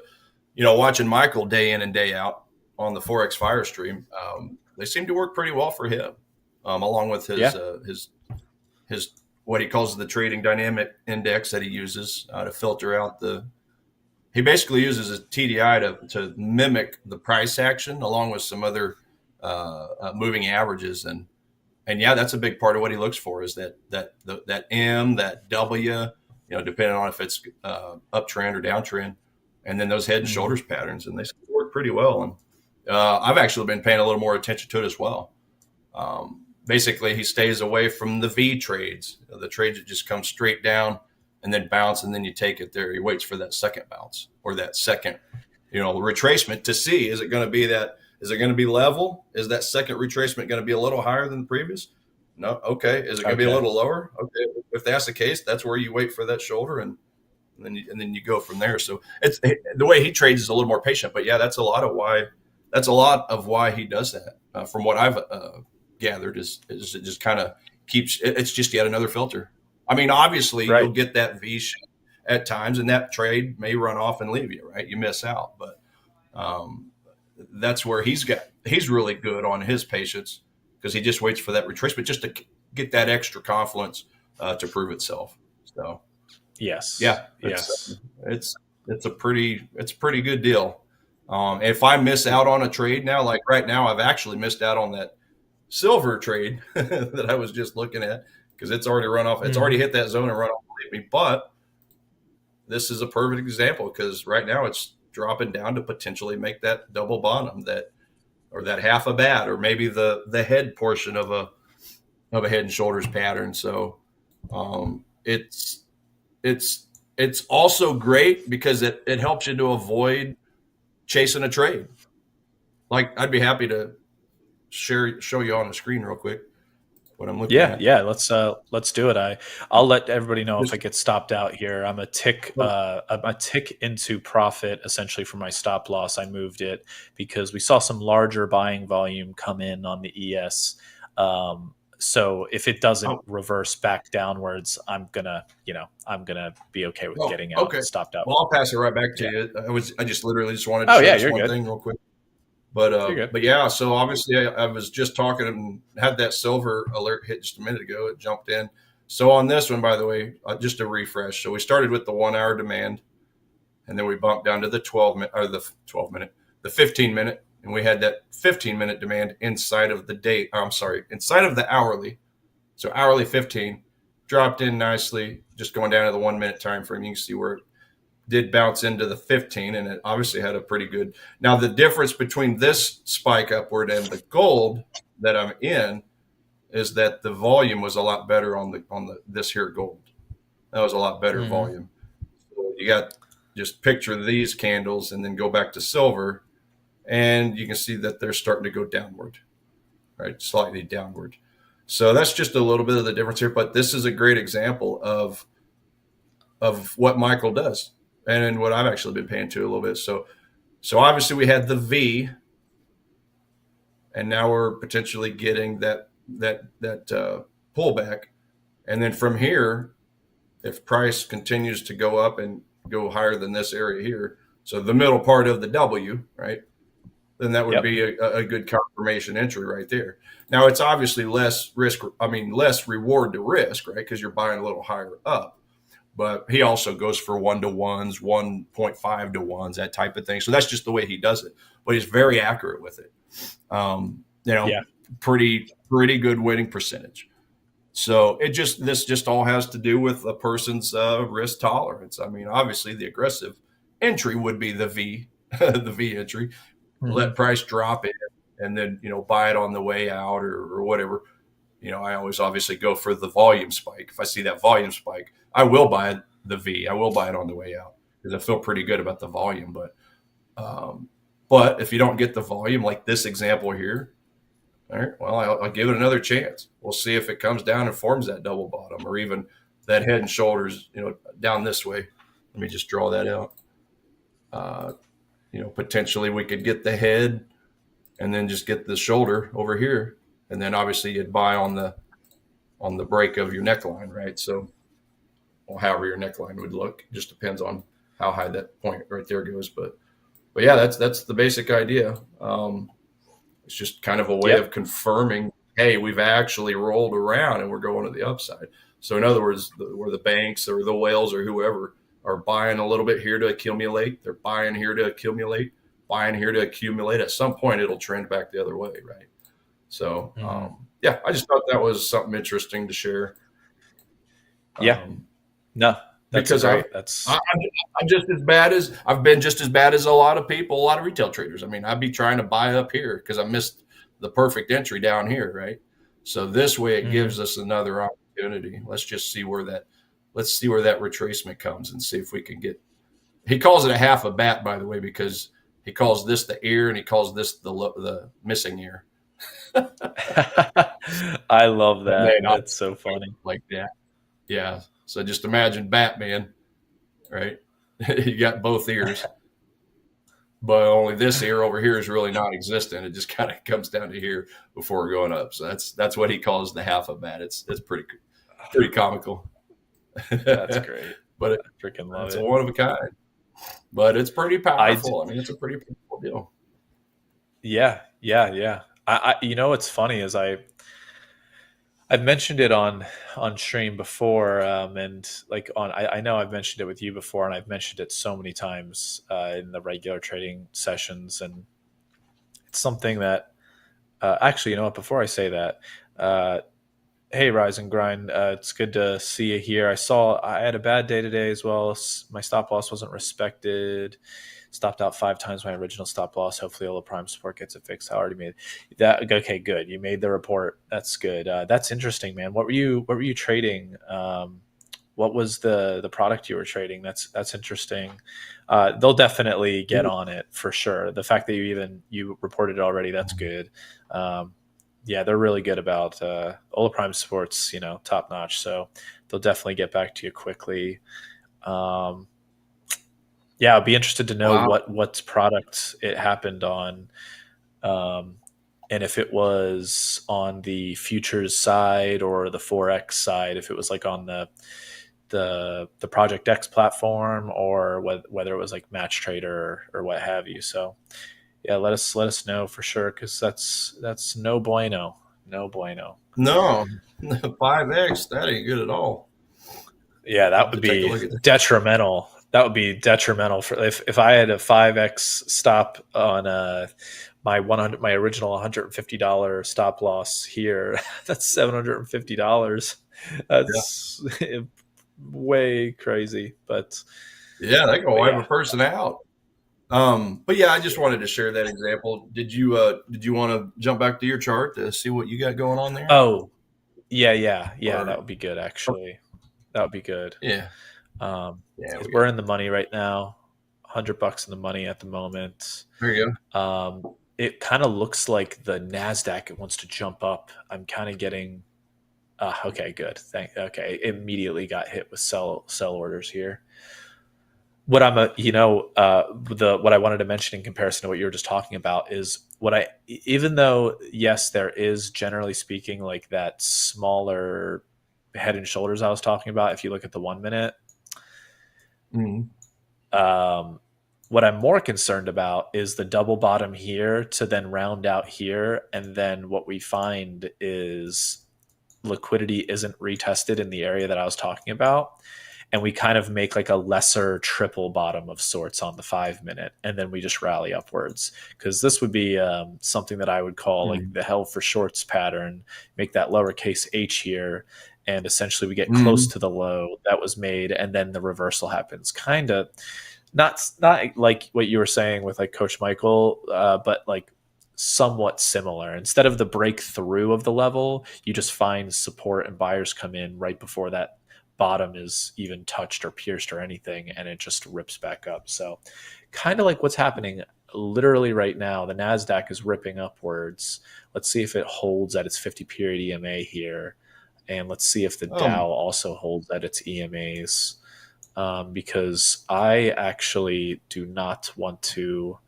watching Michael day in and day out on the Forex Fire stream, they seem to work pretty well for him, along with yeah, his what he calls the trading dynamic index that he uses to filter out the. He basically uses a TDI to mimic the price action, along with some other moving averages. And yeah, that's a big part of what he looks for, is that M, that W, depending on if it's uptrend or downtrend, and then those head and mm, shoulders patterns, and they work pretty well. And I've actually been paying a little more attention to it as well. Basically, he stays away from the V trades, the trades that just come straight down and then bounce, and then you take it there. He waits for that second bounce, or that second, retracement, to see, is it going to be that, is it going to be level? Is that second retracement going to be a little higher than the previous? No. Okay. Is it going to be a okay, little lower? Okay. If that's the case, that's where you wait for that shoulder, and then you go from there. So it's the way he trades is a little more patient, but yeah, that's a lot of why he does that. From what I've gathered, is it just kind of keeps, it's just yet another filter. I mean, obviously you'll right, get that V shape at times, and that trade may run off and leave you, right? You miss out, but um, that's where he's really good on his patience, because he just waits for that retracement, just to get that extra confidence to prove itself. So Yes. yeah, Yes. it's it's a pretty good deal. If I miss out on a trade now, like right now, I've actually missed out on that silver trade that I was just looking at because it's already run off. It's already hit that zone and run off me. But this is a perfect example because right now it's dropping down to potentially make that double bottom, that or that half a bat, or maybe the head portion of a head and shoulders pattern. So it's it's it's also great because it helps you to avoid chasing a trade. Like I'd be happy to show you on the screen real quick what I'm looking Yeah, at. yeah. Let's do it. I'll let everybody know if I Just get stopped out here. I'm a tick into profit essentially for my stop loss. I moved it because we saw some larger buying volume come in on the ES. So if it doesn't oh, reverse back downwards, I'm gonna be okay with oh, getting out okay. stopped out. Well, I'll pass it right back to Yeah. you. I just literally just wanted to Oh show yeah, this you're one good. thing real quick. You're good. But yeah, so obviously I was just talking and had that silver alert hit just a minute ago. It jumped in. So on this one, by the way, just a refresh. So we started with the 1 hour demand, and then we bumped down to the 12 minute or the 12 minute, the 15 minute, and we had that 15 minute demand inside of the date. I'm sorry, inside of the hourly. So hourly 15 dropped in nicely, just going down to the 1 minute time frame. You can see where it did bounce into the 15, and it obviously had a pretty good. Now the difference between this spike upward and the gold that I'm in is that the volume was a lot better on the this here gold. That was a lot better Mm-hmm. volume. So you got, just picture these candles and then go back to silver, and you can see that they're starting to go downward, right? Slightly downward. So that's just a little bit of the difference here, but this is a great example of what Michael does and what I've actually been paying to a little bit. So obviously we had the V, and now we're potentially getting that pullback, and then from here, if price continues to go up and go higher than this area here, so the middle part of the W, right? Then that would Yep. be a good confirmation entry right there. Now it's obviously less risk. I mean, less reward to risk, right? Because you're buying a little higher up. But he also goes for 1-to-1s, 1.5-to-1s, that type of thing. So that's just the way he does it. But he's very accurate with it. Yeah. Pretty good winning percentage. So this just all has to do with a person's risk tolerance. I mean, obviously the aggressive entry would be the V, the V entry. Let price drop in, and then buy it on the way out or whatever. I always obviously go for the volume spike. If I see that volume spike, I will buy the V. I will buy it on the way out because I feel pretty good about the volume. But if you don't get the volume, like this example here, all right, well, I'll give it another chance. We'll see if it comes down and forms that double bottom, or even that head and shoulders, down this way. Let me just draw that out. Potentially we could get the head and then just get the shoulder over here, and then obviously you'd buy on the break of your neckline, right? So, well, however your neckline would look, just depends on how high that point right there goes. But yeah, that's the basic idea. It's just kind of a way Yep. of confirming, hey, we've actually rolled around and we're going to the upside. So in other words, where the banks or the whales or whoever are buying a little bit here to accumulate, they're buying here to accumulate, buying here to accumulate. At some point, it'll trend back the other way, right? So, yeah, I just thought that was something interesting to share. Yeah. No, that's Because great. I'm just as bad as I've been just as bad as a lot of people, a lot of retail traders. I mean, I'd be trying to buy up here because I missed the perfect entry down here, right? So this way it gives us another opportunity. Let's see where that retracement comes and see if we can get. He calls it a half a bat, by the way, because he calls this the ear and he calls this the missing ear. I love that. Man, That's so funny. like that. Yeah. So just imagine Batman, right? You got both ears, but only this ear over here is really non-existent. It just kind of comes down to here before we're going up. So that's what he calls the half a bat. It's pretty comical. That's great. But I freaking love it's it. a one of a kind. But it's pretty powerful. I mean, it's a pretty powerful deal. Yeah. I what's funny is I've mentioned it on stream before, and like I know I've mentioned it with you before, and I've mentioned it so many times in the regular trading sessions, and it's something that actually, you know what? Before I say that, uh, hey, Rise and Grind, it's good to see you here. I had a bad day today as well. My stop loss wasn't respected. Stopped out 5 times my original stop loss. Hopefully, all the prime support gets it fixed. I already made that. Okay, good. You made the report. That's good. That's interesting, man. What were you trading? What was the product you were trading? That's interesting. They'll definitely get on it for sure. The fact that you reported it already, that's good. Yeah, they're really good about Ola Prime Sports, top notch. So they'll definitely get back to you quickly. Um, yeah, I'd be interested to know Wow. what product it happened on, um, and if it was on the futures side or the Forex side. If it was like on the Project X platform, or whether it was like Match Trader or what have you. So yeah, let us know for sure, because that's no bueno, no bueno. No, 5x. That ain't good at all. Yeah, I'll that have would to take a be look at that. detrimental. That would be detrimental for if I had a 5x stop on my original $150 stop loss here. That's $750. Yeah. That's way crazy, Yeah, that can but wipe yeah. a person out. But yeah, I just wanted to share that example. Did you want to jump back to your chart to see what you got going on there? Oh, yeah. That Or would be good actually. That would be good. yeah, Um, yeah, we we're got in the money right now. $100 in the money at the moment. there you go. It kind of looks like the Nasdaq. It wants to jump up. I'm kind of getting. Okay, good. Okay, immediately got hit with sell orders here. What I'm a you know the what I wanted to mention in comparison to what you were just talking about is what I even though yes, there is, generally speaking, like that smaller head and shoulders I was talking about. If you look at the 1 minute, Mhm. um, what I'm more concerned about is the double bottom here to then round out here, and then what we find is liquidity isn't retested in the area that I was talking about, and we kind of make like a lesser triple bottom of sorts on the 5 minute, and then we just rally upwards, because this would be something that I would call like Mhm. the hell for shorts pattern. Make that lowercase h here, and essentially we get close Mhm. to the low that was made, and then the reversal happens. Kind of not like what you were saying with like Coach Michael, but like somewhat similar. Instead of the breakthrough of the level, you just find support and buyers come in right before that bottom is even touched or pierced or anything, and it just rips back up. So kind of like what's happening literally right now. The Nasdaq is ripping upwards. Let's see if it holds at its 50 period EMA here, and let's see if the Dow Um, also holds at its EMAs, because I actually do not want to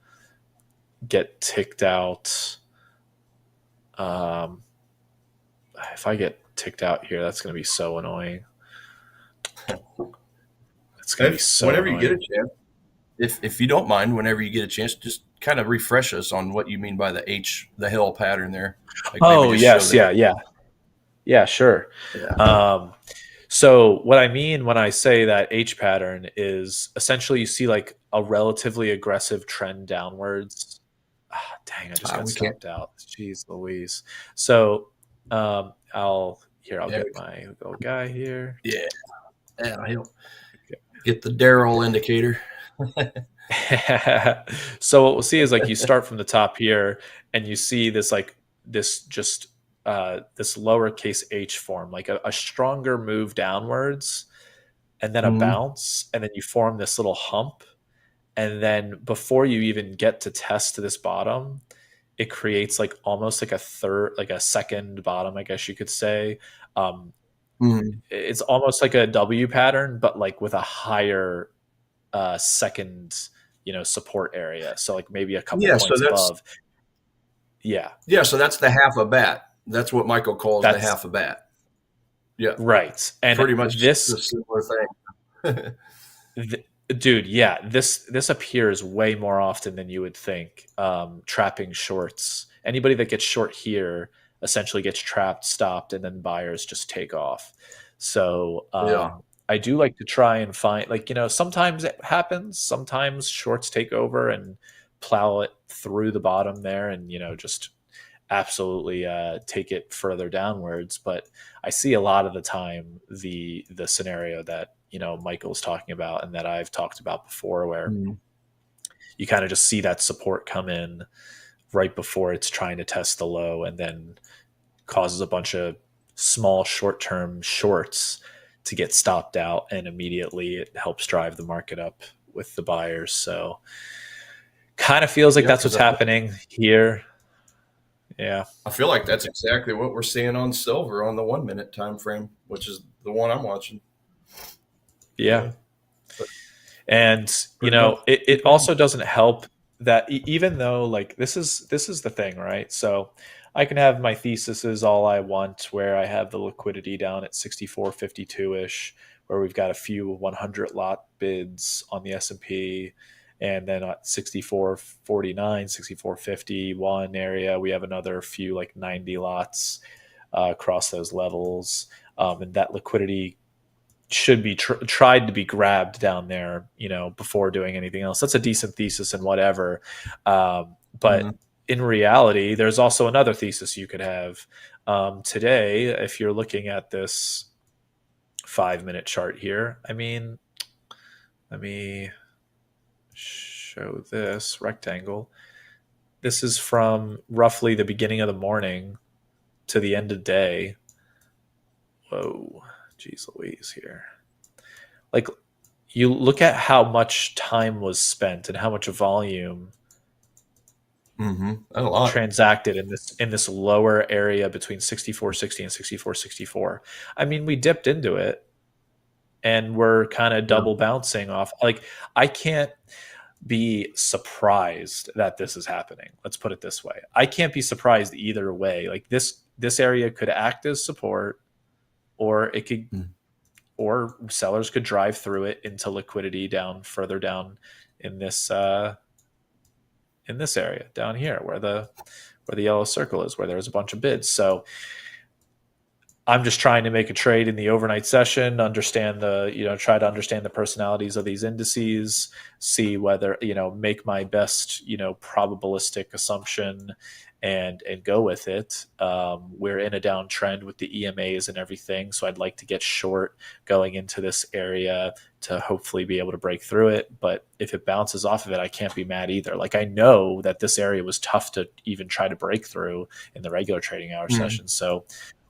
get ticked out. Um, if I get ticked out here, that's going to be so annoying. It's going to be if so whenever you get a annoying. chance, if you don't mind, whenever you get a chance, just kind of refresh us on what you mean by the hill pattern there. Like maybe Oh, just show yes. that. Yeah, sure. Yeah. Um, so what I mean when I say that H pattern is essentially you see like a relatively aggressive trend downwards. Dang, I just got We can't. stopped out. Jeez Louise. So I'll Yeah. get my little guy here. Yeah. That'll help. Get the Daryl indicator. So what we'll see is like you start from the top here, and you see this like this just this lowercase h form, like a stronger move downwards, and then a Mhm. bounce, and then you form this little hump, and then before you even get to test this bottom, it creates like almost like a third, like a second bottom, I guess you could say. Um, Mhm. it's almost like a W pattern, but like with a higher second, support area. So like maybe a couple Yeah. So points that's above. Yeah, yeah. So that's the half a bat. That's what Michael calls the that's half a bat. Yeah. right. And Pretty much the this, similar thing. dude, yeah, this appears way more often than you would think. Trapping shorts. Anybody that gets short here, essentially gets trapped, stopped, and then buyers just take off. So Yeah. I do like to try and find, like, sometimes it happens. Sometimes shorts take over and plow it through the bottom there, and just absolutely take it further downwards. But I see a lot of the time the scenario that Michael's talking about and that I've talked about before, where Mhm. you kind of just see that support come in right before it's trying to test the low, and then causes a bunch of small short-term shorts to get stopped out, and immediately it helps drive the market up with the buyers. So kind of feels like Yeah, that's because what's happening here. Yeah. I feel like that's exactly what we're seeing on silver on the 1 minute time frame, which is the one I'm watching. Yeah. Yeah, but And pretty much. it also doesn't help that even though, like, this is the thing, right? So I can have my theses all I want, where I have the liquidity down at 64.52 ish, where we've got a few 100 lot bids on the S&P, and then at 64.49, 64.51 area we have another few like 90 lots across those levels, and that liquidity should be tried to be grabbed down there, before doing anything else. That's a decent thesis and whatever. But Mhm. in reality, there's also another thesis you could have. Today, if you're looking at this 5 minute chart here, I mean, let me show this rectangle. This is from roughly the beginning of the morning to the end of day. Whoa, geez Louise here. Like, you look at how much time was spent and how much volume A lot. transacted in this lower area between 64.60 and 64.64. I mean, we dipped into it and we're kind of Yeah. double bouncing off. Like, I can't be surprised that this is happening. Let's put it this way. I can't be surprised either way. Like, this area could act as support, or it could, Mm. or sellers could drive through it into liquidity down further down in this area down here, where the yellow circle is, where there's a bunch of bids. So I'm just trying to make a trade in the overnight session, try to understand the personalities of these indices, see whether, make my best, probabilistic assumption, and go with it. We're in a downtrend with the EMAs and everything, so I'd like to get short going into this area to hopefully be able to break through it. But if it bounces off of it, I can't be mad either. Like, I know that this area was tough to even try to break through in the regular trading hour Mm. session. So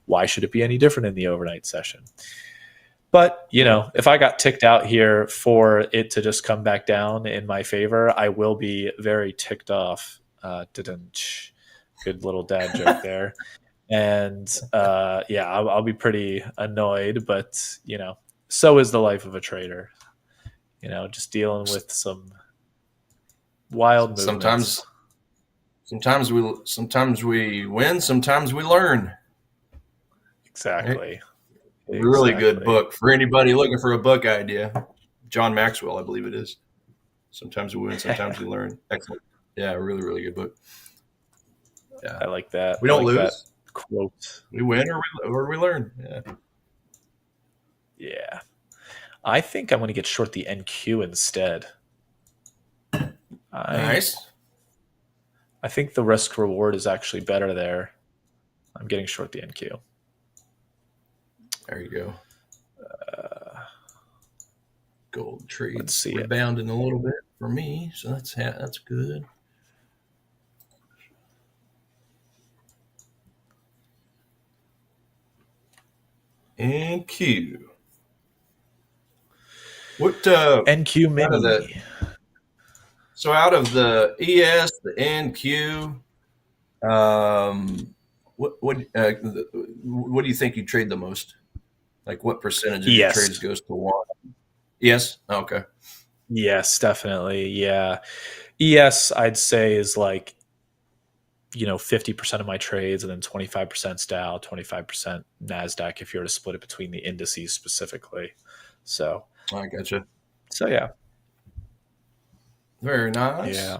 why should it be any different in the overnight session? But, Yeah. if I got ticked out here for it to just come back down in my favor, I will be very ticked off. Good little dad joke there. And yeah, I'll be pretty annoyed, but, so is the life of a trader, just dealing with some wild Sometimes, movements. sometimes we win. Sometimes we learn. Right? Exactly. A really good Exactly. book for anybody looking for a book idea. John Maxwell, I believe it is. Sometimes we win. Sometimes we learn. Excellent. Yeah, really, really good book. Yeah, I like that. we I don't like that lose. quote. We win or we learn. Yeah. Yeah. I think I'm going to get short the NQ instead. I Nice. I think the risk reward is actually better there. I'm getting short the NQ. There you go. Gold Let's trades see it. rebounding a little bit for me, so that's good. And Q. What NQ out of the mini. out of the ES, the NQ, what do you think you trade the most? Like, what percentage of your trades Yes. goes to one? Yes. Okay. Yes, definitely. Yeah. ES, I'd say, is like, 50% of my trades, and then 25% Dow, 25% NASDAQ, if you were to split it between the indices specifically. So, I gotcha. yeah. Very nice. Yeah.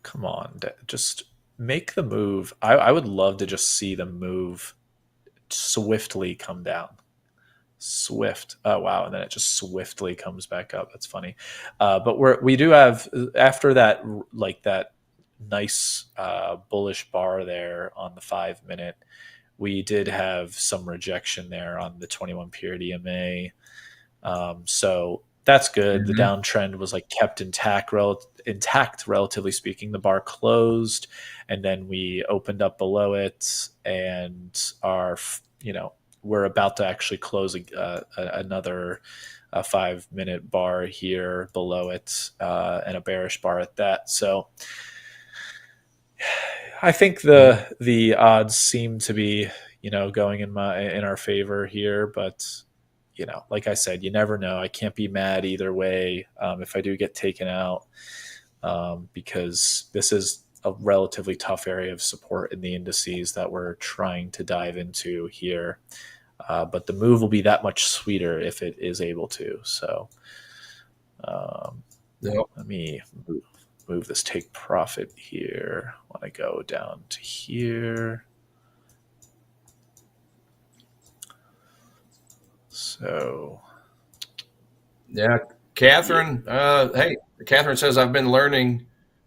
Come on. Just make the move. I would love to just see the move swiftly come down. Swift. Oh wow, and then it just swiftly comes back up. That's funny. But we do have, after that, like that nice bullish bar there on the 5 minute, we did have some rejection there on the 21 period EMA. So that's good. The downtrend was like kept intact, relatively speaking. The bar closed, and then we opened up below it, and we're about to actually close another 5 minute bar here below it, and a bearish bar at that. So I think the odds seem to be going in our favor here, but like I said, you never know. I can't be mad either way if I do get taken out, because this is a relatively tough area of support in the indices that we're trying to dive into here. But the move will be that much sweeter if it is able to. So let me move this take profit here when I go down to here. So, yeah, Catherine. Hey, Catherine says, I've been learning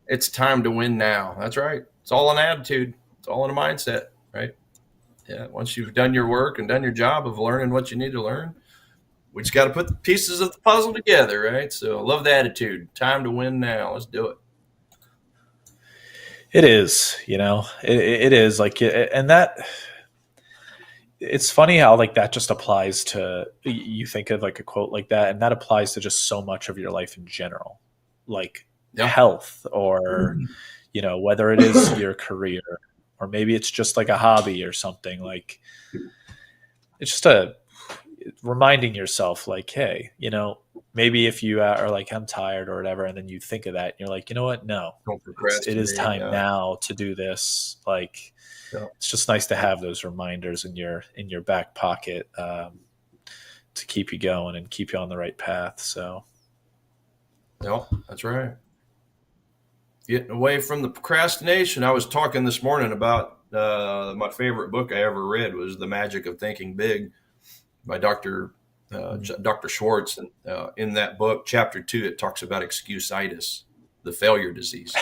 it's time to win now. That's right. It's all an attitude. It's all in a mindset, right? Yeah. Once you've done your work and done your job of learning what you need to learn, we just got to put the pieces of the puzzle together, right? So I love the attitude. Time to win now. Let's do it. It is, it is like, and that, it's funny how like that just applies to, you think of like a quote like that, and that applies to just so much of your life in general, like health, or whether it is your career, or maybe it's just like a hobby or something. Like, it's just reminding yourself, like, hey, maybe if you are like, I'm tired or whatever, and then you think of that, and you're like, you know what, no, it is time now to do this. Like, it's just nice to have those reminders in your back pocket, to keep you going and keep you on the right path. So, that's right. Getting away from the procrastination. I was talking this morning about my favorite book I ever read was The Magic of Thinking Big by Dr. Schwartz. And in that book, chapter 2, it talks about excuse-itis, the failure disease.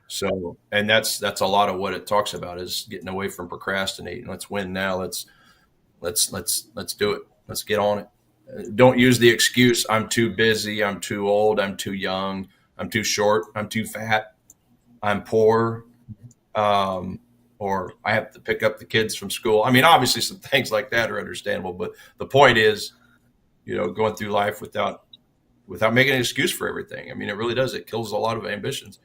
So, and that's a lot of what it talks about, is getting away from procrastinating. Let's win now. Let's do it. Let's get on it. Don't use the excuse, I'm too busy, I'm too old, I'm too young, I'm too short, I'm too fat, I'm poor, or I have to pick up the kids from school. I mean, obviously some things like that are understandable, but the point is, going through life without making an excuse for everything. I mean, it really does. It kills a lot of ambitions.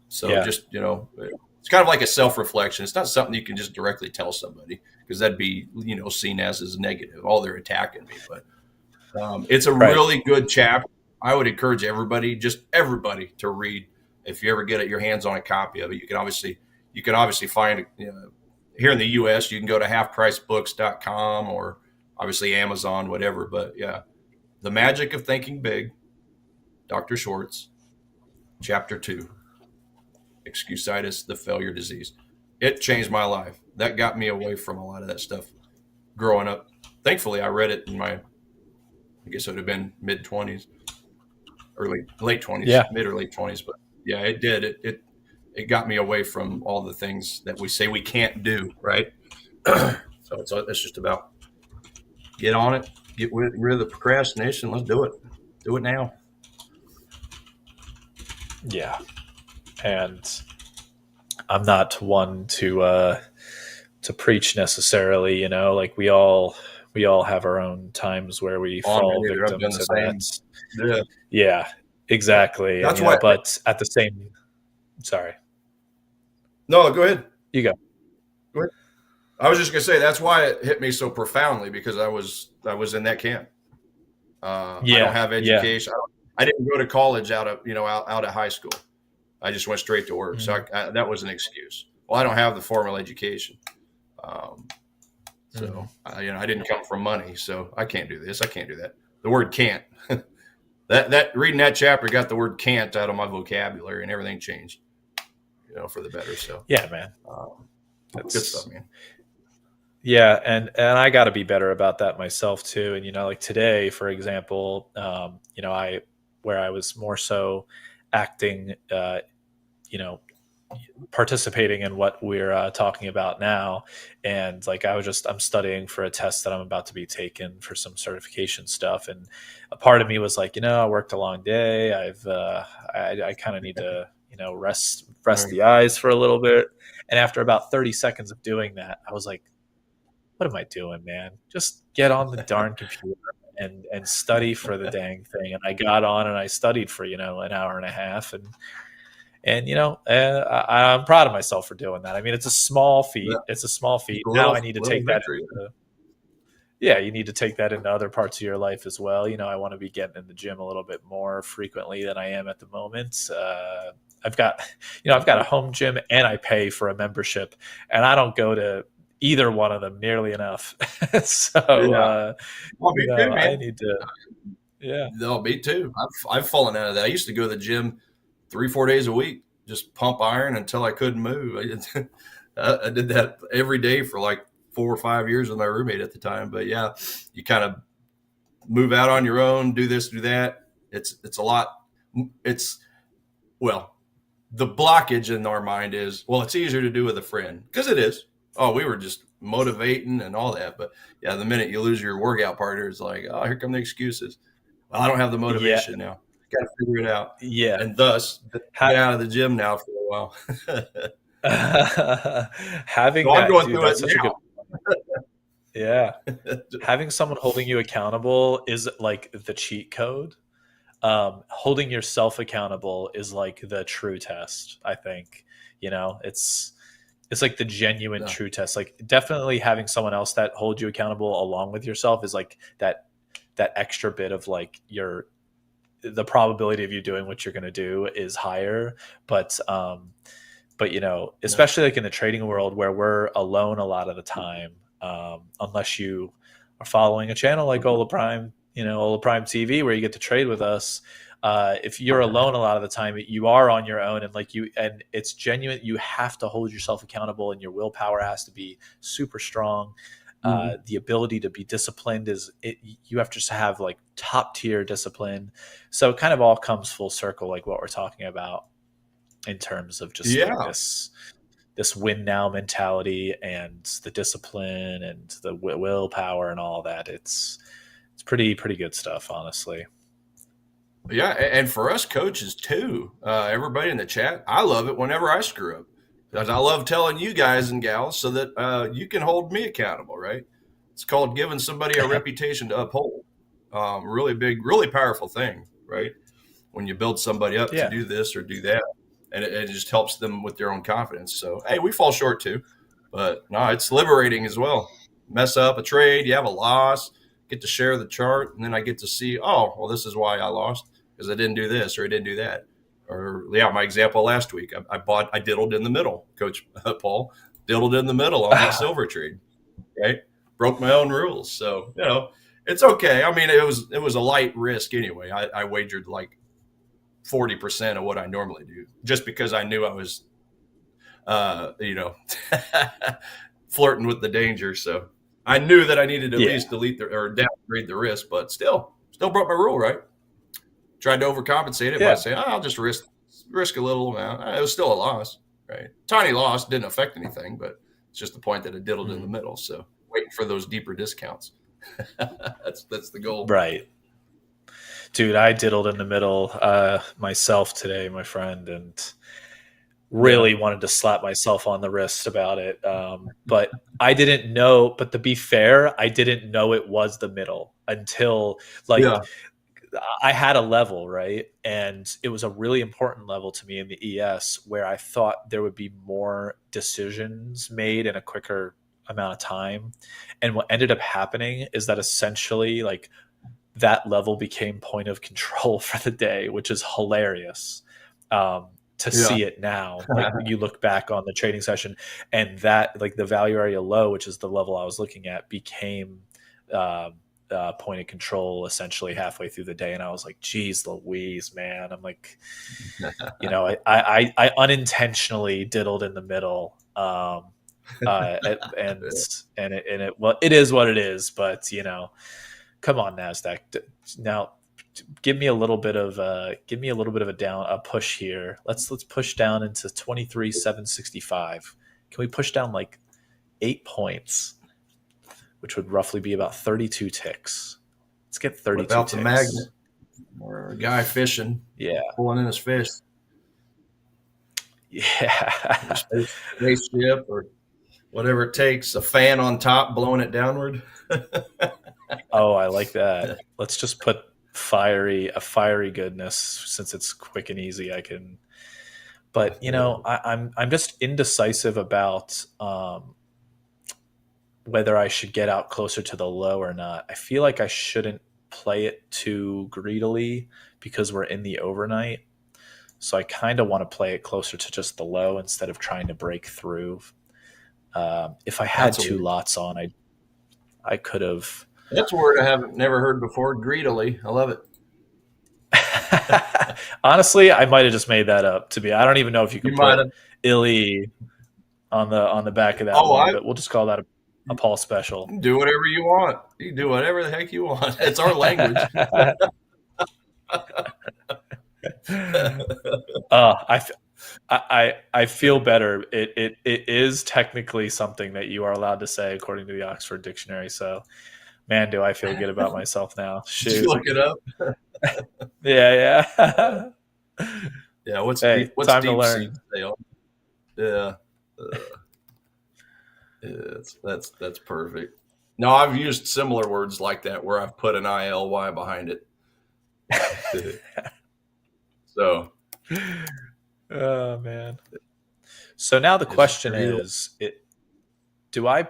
Just, it's kind of like a self-reflection. It's not something you can just directly tell somebody, because that'd be, seen as negative. Oh, they're attacking me. But it's a really good chapter. I would encourage everybody to read. If you ever get your hands on a copy of it, you can obviously find it, here in the US, you can go to halfpricebooks.com or obviously Amazon, whatever. But yeah, The Magic of Thinking Big, Dr. Schwartz, chapter 2, excuse-itis, the failure disease. It changed my life. That got me away from a lot of that stuff growing up. Thankfully, I read it in my, I guess it would have been mid-20s, late 20s, mid or late 20s. But yeah, it did. It got me away from all the things that we say we can't do, right? So it's just about get on it, get rid of the procrastination. Let's do it. Do it now. Yeah. And I'm not one to preach necessarily, like we all have our own times where we fall victim to that. Yeah, exactly. That's why. But at the same, sorry. No, go ahead. You go. Go ahead. I was just gonna say that's why it hit me so profoundly, because I was in that camp. I don't have education. I didn't go to college out of high school. I just went straight to work. Mm-hmm. So that was an excuse. Well, I don't have the formal education. I didn't come from money, so I can't do this. I can't do that. The word can't. that reading that chapter got the word can't out of my vocabulary, and everything changed. for the better. So, Yeah, man. good stuff, That's man. Yeah, and I got to be better about that myself too. And like today, for example, I where I was more so acting, you know, participating in what we're talking about now, and like I'm studying for a test that I'm about to be taken for some certification stuff, and a part of me was like, I worked a long day. I kind of need to rest Right. the eyes for a little bit, and after about 30 seconds of doing that, I was like, what am I doing, man? Just get on the darn computer and study for the dang thing. And I got on and I studied for an hour and a half, I'm proud of myself for doing that. I mean, it's a small Yeah. feat. It's a small feat. Now Little I need to little take that victory. into, yeah, you need to take that into other parts of your life as well. I want to be getting in the gym a little bit more frequently than I am at the moment. I've got, I've got a home gym and I pay for a membership, and I don't go to either one of them nearly enough. So, Yeah. Well, me too, I man. need to, yeah, No, me too. I've fallen out of that. I used to go to the gym 3-4 days a week, just pump iron until I couldn't move. I did that every day for like 4 or 5 years with my roommate at the time. But yeah, you kind of move out on your own, do this, do that. It's a lot. It's well, the blockage in our mind is, well, it's easier to do with a friend, because it is. Oh, we were just motivating and all that. But yeah, the minute you lose your workout partner, it's like, oh, here come the excuses. Well, I don't have the yeah, motivation now. Got to figure it out. yeah. And thus, been out of the gym now for a while. Having So I'm that, going dude, through it that's such a good, yeah. now. Having someone holding you accountable is like the cheat code. Holding yourself accountable is like the true test. I think it's like the genuine No. true test. Like definitely having someone else that holds you accountable along with yourself is like that extra bit of like the probability of you doing what you're going to do is higher. But No. especially like in the trading world where we're alone a lot of the time, unless you are following a channel like Ola Prime, Ola Prime TV, where you get to trade with us. If you're alone a lot of the time, you are on your own, and it's genuine. You have to hold yourself accountable, and your willpower has to be super strong. Mhm. The ability to be disciplined you have to just have like top tier discipline. So it kind of all comes full circle, like what we're talking about in terms of just like Yeah. this win now mentality and the discipline and the willpower and all that. It's pretty good stuff, honestly. Yeah. And for us coaches too, everybody in the chat, I love it whenever I screw up, because I love telling you guys and gals so that you can hold me accountable, right? It's called giving somebody a reputation to uphold. Really big, really powerful thing, right? When you build somebody up to Yeah. do this or do that, and it just helps them with their own confidence. So, hey, we fall short too, but no, it's liberating as well. Mess up a trade, you have a loss, get to share the chart, and then I get to see, oh, well, this is why I lost, because I didn't do this or I didn't do that. Or yeah, my example last week, I diddled in the middle, Coach Paul, diddled in the middle on that silver trade, right? Broke my own rules. So, it's okay. I mean, it was a light risk anyway. I wagered like 40% of what I normally do, just because I knew I was, uh, you know, flirting with the danger. So I knew that I needed to at Yeah. least delete or downgrade the risk, but still broke my rule, right? Tried to overcompensate it by Yeah. saying, oh, I'll just risk a little amount. It was still a loss, right? Tiny loss, didn't affect anything, but it's just the point that it diddled in the Mm. middle. So waiting for those deeper discounts. That's the goal. Right. Dude, I diddled in the middle myself today, my friend, and Yeah. really wanted to slap myself on the wrist about it. But I didn't know, but to be fair, I didn't know it was the middle until Yeah. like I had a level, right? And it was a really important level to me in the ES where I thought there would be more decisions made in a quicker amount of time. And what ended up happening is that essentially like that level became point of control for the day, which is hilarious. To Yeah. see it now, like you look back on the trading session, and that like the value area low, which is the level I was looking at, became point of control essentially halfway through the day, and I was like, "Geez, Louise, man!" I'm like, I unintentionally diddled in the middle, and well, it is what it is. But come on, Nasdaq, now give me a little bit of a push here. Let's push down into 23,765. Can we push down like 8 points, which would roughly be about 32 ticks? Let's get 32 without ticks. the magnet or a guy fishing, Yeah. pulling in his fish, Yeah. spaceship or whatever it takes, a fan on top blowing it downward. Oh, I like that. Let's just put a fiery goodness, since it's quick and easy. But I'm just indecisive about whether I should get out closer to the low or not. I feel like I shouldn't play it too greedily because we're in the overnight. So I kind of want to play it closer to just the low instead of trying to break through. If I had two lots on, I could have. That's a word I haven't never heard before. Greedily, I love it. Honestly, I might have just made that up. I don't even know if you can put illy on the back of that one, but we'll just call that a Paul special. Do whatever you want. You can do whatever the heck you want. It's our language. I feel better. It is technically something that you are allowed to say according to the Oxford Dictionary. So, man, do I feel good about myself now. Shoot. Did you look it up? Yeah. Yeah. What's time deep to learn? Yeah. That's perfect. No, I've used similar words like that where I've put an ILY behind it. So, oh man. So now the question is, do I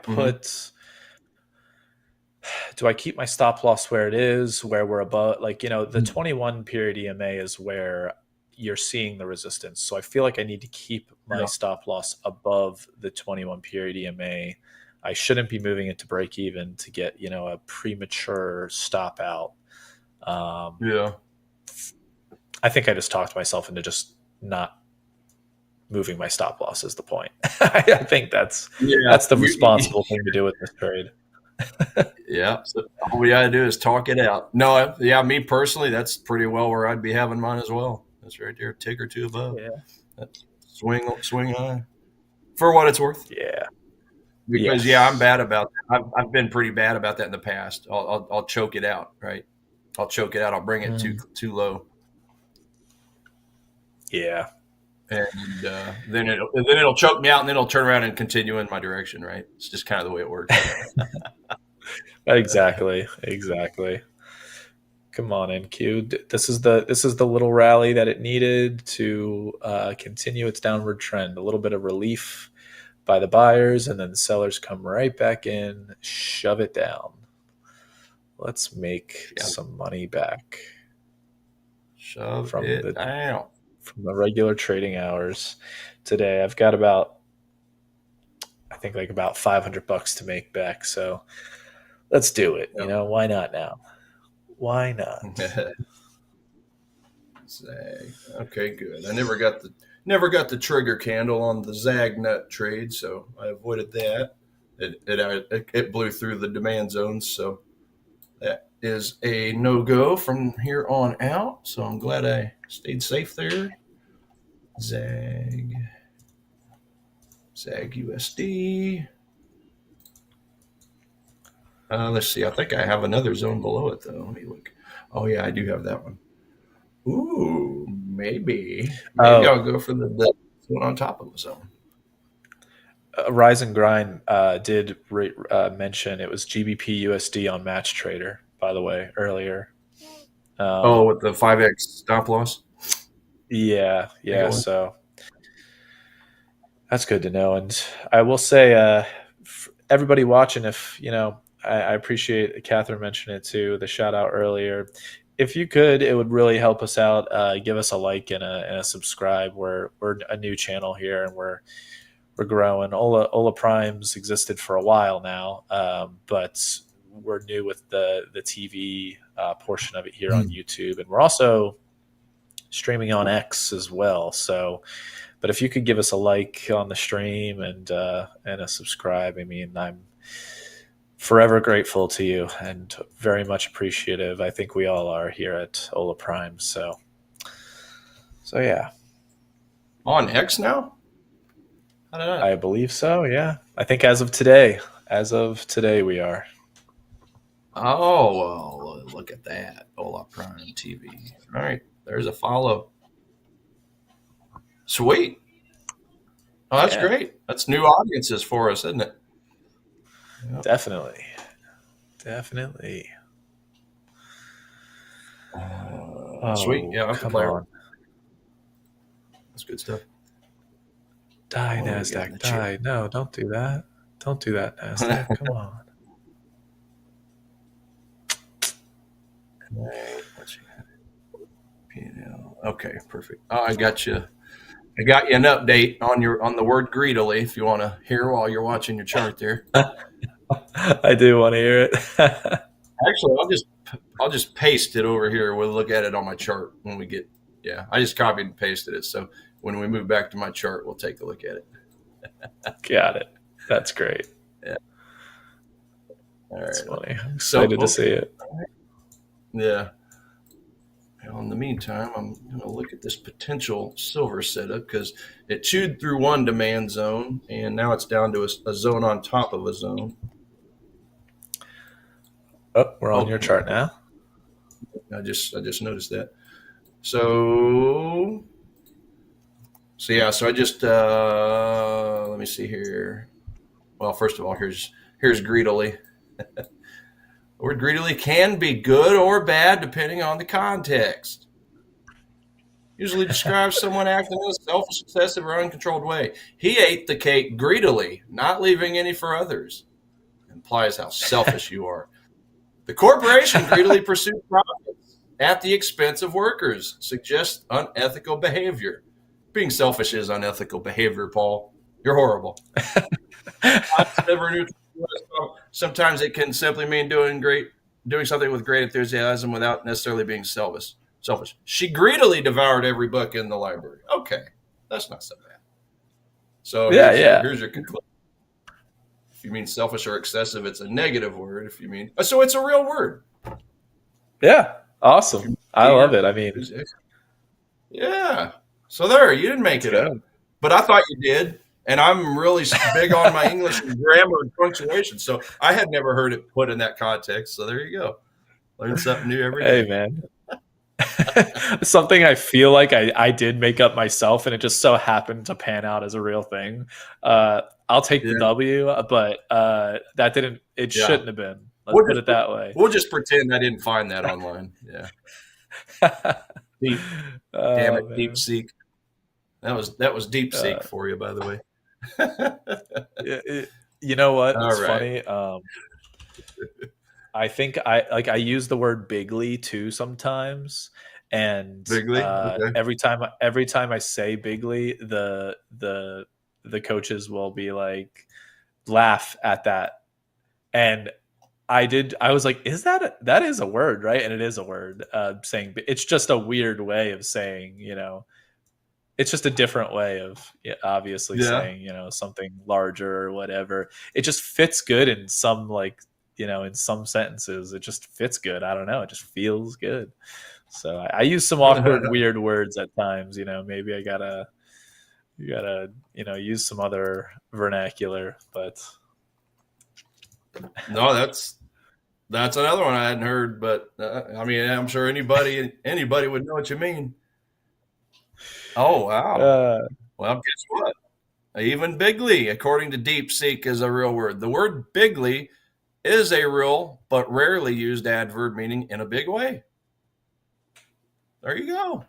keep my stop loss where it is, where we're above, the 21 period EMA is where you're seeing the resistance. So I feel like I need to keep my stop loss above the 21 period EMA. I shouldn't be moving it to break even to get, a premature stop out. I think I just talked myself into just not moving my stop loss is the point. I think that's the responsible thing to do with this trade. Yeah. So all we got to do is talk it out. No, yeah, me personally, that's pretty well where I'd be having mine as well. That's right there, a tick or two above. Yeah. That's swing high for what it's worth. Yeah. Because I'm bad about that. I've been pretty bad about that in the past. I'll choke it out, right? I'll choke it out. I'll bring it too low. Yeah. And then it'll choke me out, and then it'll turn around and continue in my direction, right? It's just kind of the way it works. Exactly. Come on, NQ. This is the little rally that it needed to continue its downward trend. A little bit of relief by the buyers, and then the sellers come right back in, shove it down. Let's make some money back. Shove it down. From the regular trading hours today. I've got about $500 to make back. So let's do it. Why not now? Why not? Zag. Okay, good. I never got the trigger candle on the Zag nut trade, so I avoided that. It blew through the demand zones, so that is a no-go from here on out. So I'm glad I stayed safe there. Zag USD. Let's see. I think I have another zone below it, though. Let me look. Oh, yeah, I do have that one. Ooh, maybe I'll go for the one on top of the zone. Rise and Grind did mention it was GBP USD on Match Trader, by the way, earlier. With the 5x stop loss? Yeah. So that's good to know. And I will say, everybody watching, if I appreciate Catherine mentioned it too, the shout out earlier. If you could, it would really help us out. Give us a like and a subscribe. We're a new channel here, and we're growing. Hola Primes existed for a while now, but we're new with the TV portion of it here on YouTube, and we're also streaming on X as well. So, but if you could give us a like on the stream and a subscribe, I mean, I'm forever grateful to you and very much appreciative. I think we all are here at Hola Prime. So yeah. On X now? I believe so. Yeah, I think as of today we are. Oh, well, look at that. Hola Prime TV. All right, there's a follow. Sweet. Oh, that's great. That's new audiences for us, isn't it? Yep. Definitely. Sweet. Yeah, I'm come on. That's good stuff. Die, NASDAQ, die. No, don't do that. Don't do that, NASDAQ. Come on. Okay, perfect. Oh, I got you. I got you an update on the word greedily if you want to hear while you're watching your chart there. I do want to hear it. Actually, I'll just paste it over here. We'll look at it on my chart when we get. Yeah, I just copied and pasted it. So when we move back to my chart, we'll take a look at it. Got it. That's great. Yeah. All right. That's funny. I'm excited to see it. Yeah. In the meantime, I'm going to look at this potential silver setup because it chewed through one demand zone, and now it's down to a zone on top of a zone. Oh, we're on your chart now. I just noticed that. So yeah. So I just let me see here. Well, first of all, here's greedily. The word greedily can be good or bad depending on the context. Usually describes someone acting in a selfish, excessive, or uncontrolled way. He ate the cake greedily, not leaving any for others. Implies how selfish you are. The corporation greedily pursued profits at the expense of workers. Suggests unethical behavior. Being selfish is unethical behavior, Paul. You're horrible. Sometimes it can simply mean doing something with great enthusiasm without necessarily being selfish. She greedily devoured every book in the library. Okay, that's not so bad. So here's your conclusion. If you mean selfish or excessive, it's a negative word. If you mean so, it's a real word. Yeah, awesome. I love it. I mean, yeah. So there, you didn't make it up, but I thought you did. And I'm really big on my English and grammar and punctuation. So I had never heard it put in that context. So there you go. Learn something new every day. Hey, man. Something I feel like I did make up myself, and it just so happened to pan out as a real thing. I'll take the W, but that didn't. It shouldn't have been. Let's put it that way. We'll just pretend I didn't find that online. Yeah. Damn it, Deep Seek. That was Deep Seek for you, by the way. You know what? It's funny. I think I use the word bigly too sometimes, and bigly? Okay. every time I say bigly, the coaches will be like, laugh at that, and I was like, that is a word, right? And it is a word. Saying it's just a weird way of saying, it's just a different way of obviously saying, something larger or whatever. It just fits good in some in some sentences. It just fits good. I don't know. It just feels good. So I use some awkward, weird words at times. Maybe you gotta use some other vernacular. But no, that's another one I hadn't heard. But I mean, I'm sure anybody would know what you mean. Oh, wow. Well, guess what? Even bigly, according to DeepSeek, is a real word. The word bigly is a real but rarely used adverb meaning in a big way. There you go.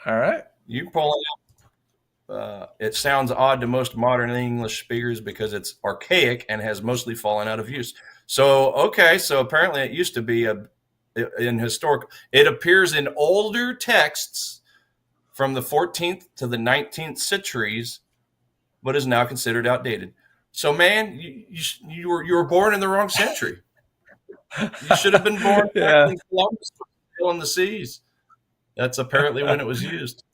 All right. You pull it out. It sounds odd to most modern English speakers because it's archaic and has mostly fallen out of use. So apparently it used to be in historical. It appears in older texts from the 14th to the 19th centuries, but is now considered outdated. So, man, you were born in the wrong century. You should have been born back Yeah. when Columbus was sailing the seas. That's apparently when it was used.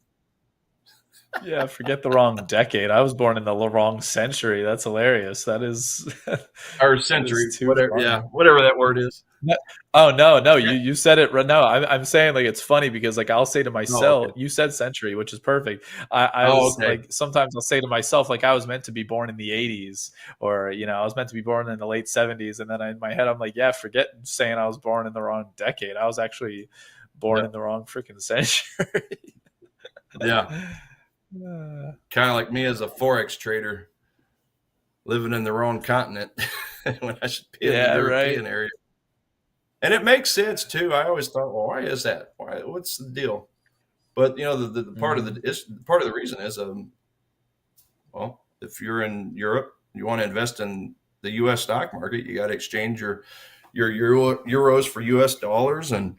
Yeah, forget the wrong decade. I was born in the wrong century. That's hilarious. That is Or that is century, too whatever. funny. Yeah, whatever that word is. Oh no, you said it right. No, I'm saying like it's funny because like I'll say to Oh, okay. myself, you said century, which is perfect. I Oh, was okay. like sometimes I'll say to myself like I was meant to be born in the 80s, or I was meant to be born in the late 70s, and then in my head I'm like, yeah, forget saying I was born in the wrong decade. I was actually born Yeah. in the wrong freaking century. Yeah. Uh, Kind of like me as a Forex trader living in the wrong continent when I should be in the yeah, right. European area. And it makes sense too. I always thought, well, why is that? Why? What's the deal? But the part of Mhm. part of the reason is well, if you're in Europe, you want to invest in the U.S. stock market, you got to exchange your euros for U.S. dollars, and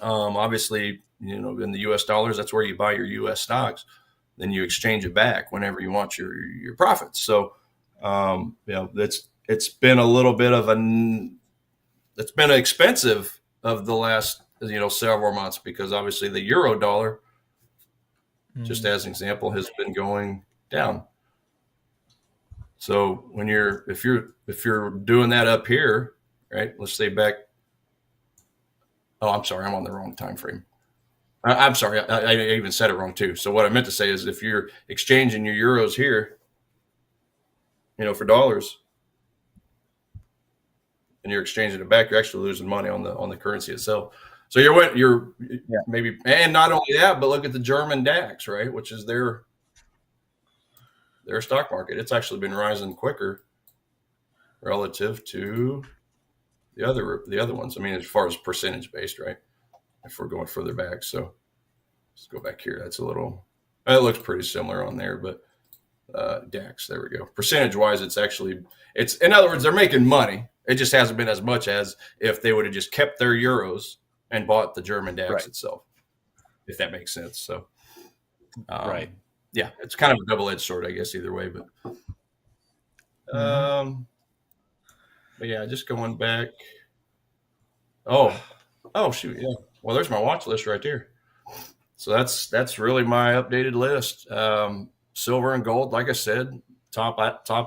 obviously, in the U.S. dollars, that's where you buy your U.S. stocks. Then you exchange it back whenever you want your profits. So, it's been a little bit of it's been expensive of the last several months because obviously the euro dollar, just Mhm. as an example, has been going down. So if you're doing that up here, right? Let's say back. Oh, I'm sorry, I'm on the wrong time frame. I'm sorry, I even said it wrong too. So what I meant to say is, if you're exchanging your euros here, for dollars, and you're exchanging it back, you're actually losing money on the currency itself. So you're Yeah. maybe, and not only that, but look at the German DAX, right, which is their stock market. It's actually been rising quicker relative to the other ones. I mean, as far as percentage based, right? If we're going further back, so let's go back here. It looks pretty similar on there, but DAX, there we go. Percentage wise, it's in other words, they're making money. It just hasn't been as much as if they would have just kept their euros and bought the German DAX Right. itself, if that makes sense. So, Right. yeah, it's kind of a double-edged sword, I guess, either way. But, Mhm. but yeah, just going back. Oh, shoot, yeah. Well, there's my watch list right there. So that's really my updated list. Silver and gold, like I said, top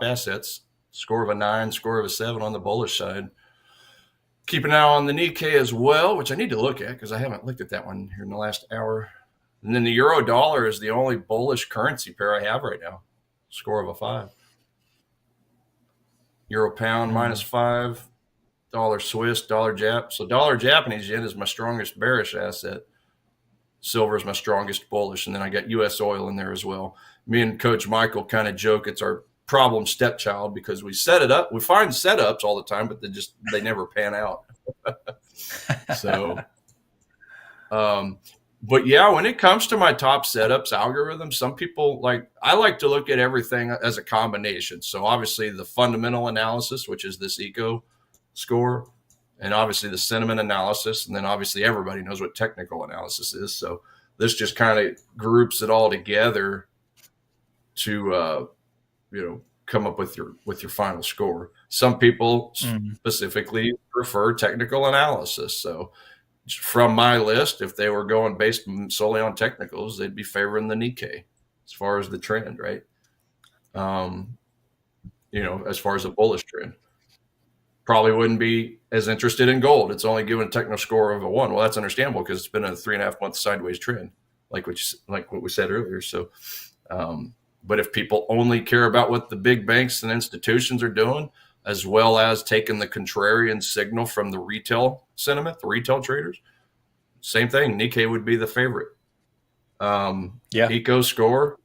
assets. Score of a 9, score of a 7 on the bullish side. Keep an eye on the Nikkei as well, which I need to look at because I haven't looked at that one here in the last hour. And then the euro dollar is the only bullish currency pair I have right now. Score of a 5. Euro pound -5. Dollar Swiss, dollar Jap. So dollar Japanese yen is my strongest bearish asset. Silver is my strongest bullish, and then I got U.S. oil in there as well. Me and Coach Michael kind of joke it's our problem stepchild because we set it up. We find setups all the time, but they never pan out. So, but yeah, when it comes to my top setups algorithm, some people I like to look at everything as a combination. So obviously the fundamental analysis, which is this eco score, and obviously the sentiment analysis, and then obviously everybody knows what technical analysis is. So this just kind of groups it all together to come up with your final score. Some people specifically prefer technical analysis. So from my list, if they were going based solely on technicals, they'd be favoring the Nikkei as far as the trend, right? As far as a bullish trend. Probably wouldn't be as interested in gold. It's only given a technical score of a 1. Well, that's understandable because it's been a 3.5 month sideways trend, like what we said earlier. So, but if people only care about what the big banks and institutions are doing, as well as taking the contrarian signal from the retail sentiment, the retail traders, same thing. Nikkei would be the favorite. Yeah. Eco score.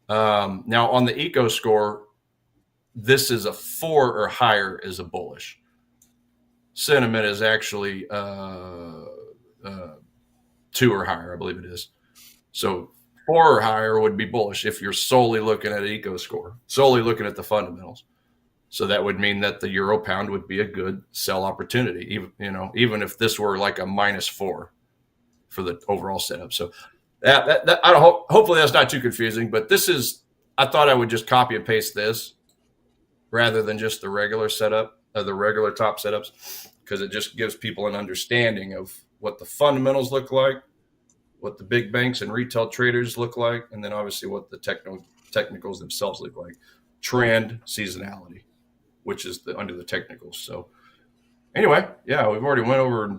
Now on the eco score, this is a 4 or higher is a bullish. Sentiment is actually 2 or higher, I believe it is. So 4 or higher would be bullish if you're solely looking at eco score, solely looking at the fundamentals. So that would mean that the euro pound would be a good sell opportunity, even if this were like a -4 for the overall setup. So that I don't hopefully that's not too confusing, but I thought I would just copy and paste this rather than just the regular setup, the regular top setups. because it just gives people an understanding of what the fundamentals look like, what the big banks and retail traders look like, and then obviously what the technicals themselves look like. Trend, seasonality, which is under the technicals. So anyway, yeah, we've already went over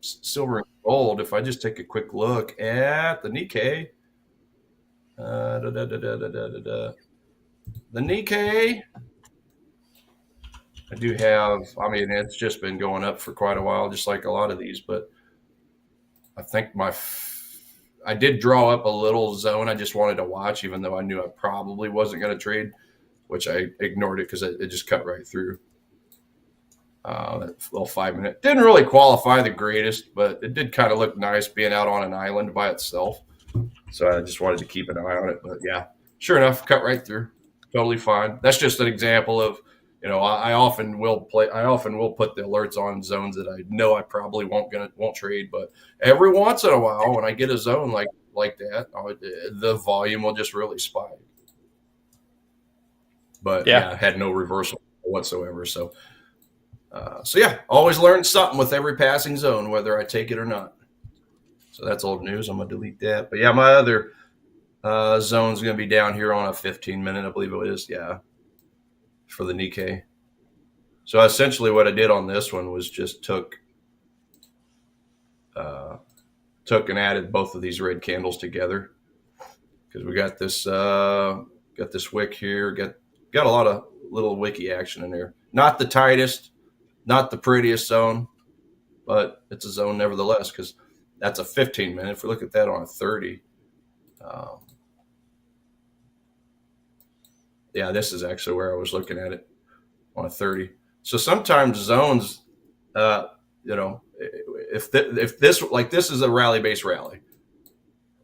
silver and gold. If I just take a quick look at the Nikkei, the Nikkei, I do have, I mean, it's just been going up for quite a while, just like a lot of these, but I think I did draw up a little zone I just wanted to watch, even though I knew I probably wasn't going to trade, which I ignored it because it just cut right through. That little 5 minute didn't really qualify the greatest, but it did kind of look nice being out on an island by itself. So I just wanted to keep an eye on it. But yeah, sure enough, cut right through. Totally fine. That's just an example of, I often will put the alerts on zones that I know I probably won't trade, but every once in a while when I get a zone like that, the volume will just really spike. But yeah, I had no reversal whatsoever. So yeah, always learn something with every passing zone, whether I take it or not. So that's old news. I'm going to delete that. But yeah, my other zone's going to be down here on a 15-minute, I believe it is. Yeah, for the Nikkei. So essentially what I did on this one was just took and added both of these red candles together, because we got this wick here, got a lot of little wicky action in there. Not the tightest, not the prettiest zone, but it's a zone nevertheless, because that's a 15-minute. If we look at that on a 30, yeah, this is actually where I was looking at it on a 30. So sometimes zones, if this is a rally-based rally,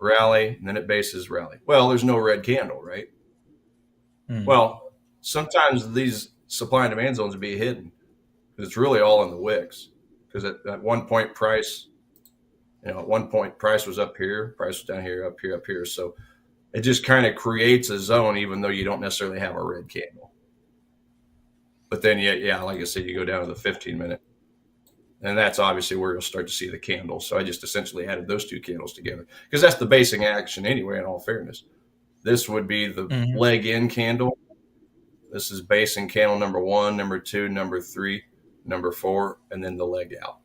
and then it bases rally. Well, there's no red candle, right? Well, sometimes these supply and demand zones would be hidden because it's really all in the wicks. Because at one point price was up here, price was down here, up here, up here. So it just kind of creates a zone, even though you don't necessarily have a red candle. But then, yeah, like I said, you go down to the 15-minute, and that's obviously where you'll start to see the candles. So I just essentially added those two candles together because that's the basing action anyway, in all fairness. This would be the leg in candle. This is basing candle number 1, number 2, number 3, number 4, and then the leg out.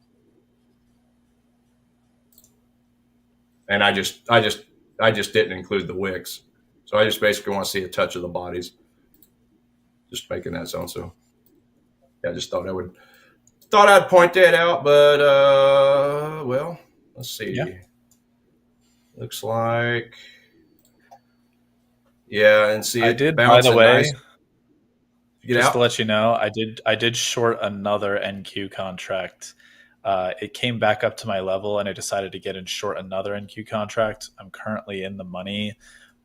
And I just didn't include the wicks. So I just basically want to see a touch of the bodies. Just making that zone. So yeah, I just thought I'd point that out, but well, let's see. Yeah. Looks like, yeah, and see, I did, by the way, just to let you know, I did short another NQ contract. It came back up to my level, and I decided to get in short another NQ contract. I'm currently in the money,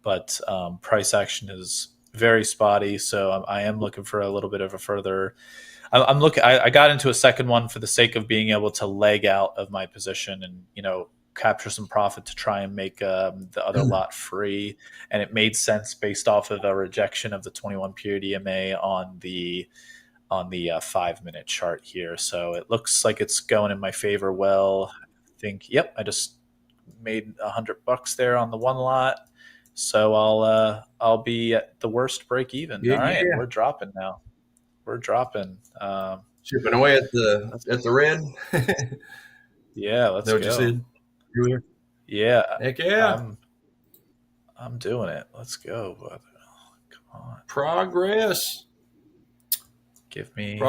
but price action is very spotty, so I am looking for a little bit of a further. I got into a second one for the sake of being able to leg out of my position and capture some profit to try and make the other lot free, and it made sense based off of a rejection of the 21 period EMA on the 5-minute chart here. So it looks like it's going in my favor. Well, I think, yep, I just made $100 there on the one lot. So I'll be at the worst break even. All right, yeah. We're dropping now. We're dropping. Chipping away at the red. Yeah, let's go. What you said? Yeah. Heck yeah. I'm doing it. Let's go, brother. Come on. Progress. Give me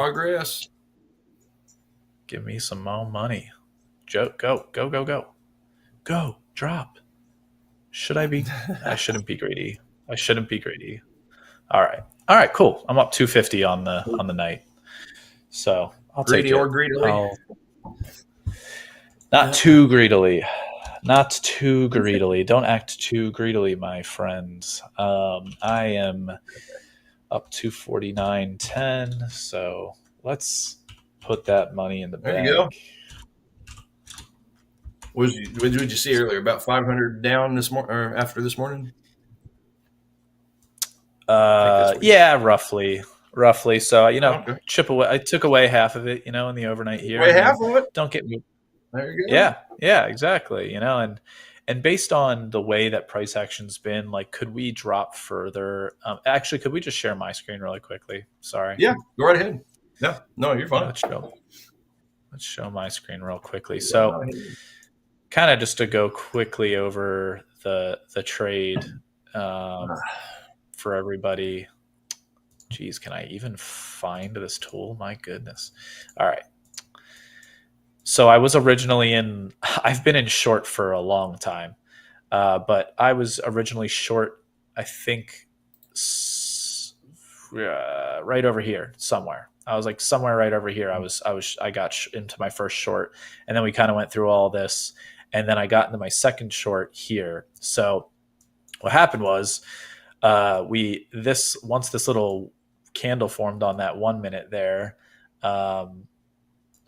some more money. Joe, go. Drop. Should I be? I shouldn't be greedy. All right, cool. I'm up 250 on the night. So I'll greedy take it. Or greedily. Not too greedily. Don't act too greedily, my friends. I am up 249.10. So let's put that money in the bank. There you go. What did you see earlier? About 500 down this morning, or after this morning? Yeah, roughly roughly. So Okay. chip away. I took away half of it, in the overnight here. Way I half mean, of it. don't get me. There you go. Yeah, exactly. And based on the way that price action's been, like, could we drop further? Actually, could we just share my screen really quickly? Sorry. Yeah, go right ahead. Yeah, no, you're Yeah, fine. let's show my screen real quickly. Right So, ahead. kind of just to go quickly over the trade for everybody. Geez, can I even find this tool? My goodness. All right. So I was originally I've been in short for a long time, but I was originally short, I think, right over here somewhere. I was like somewhere right over here. I got into my first short, and then we kind of went through all this, and then I got into my second short here. So what happened was, once this little candle formed on that 1 minute there,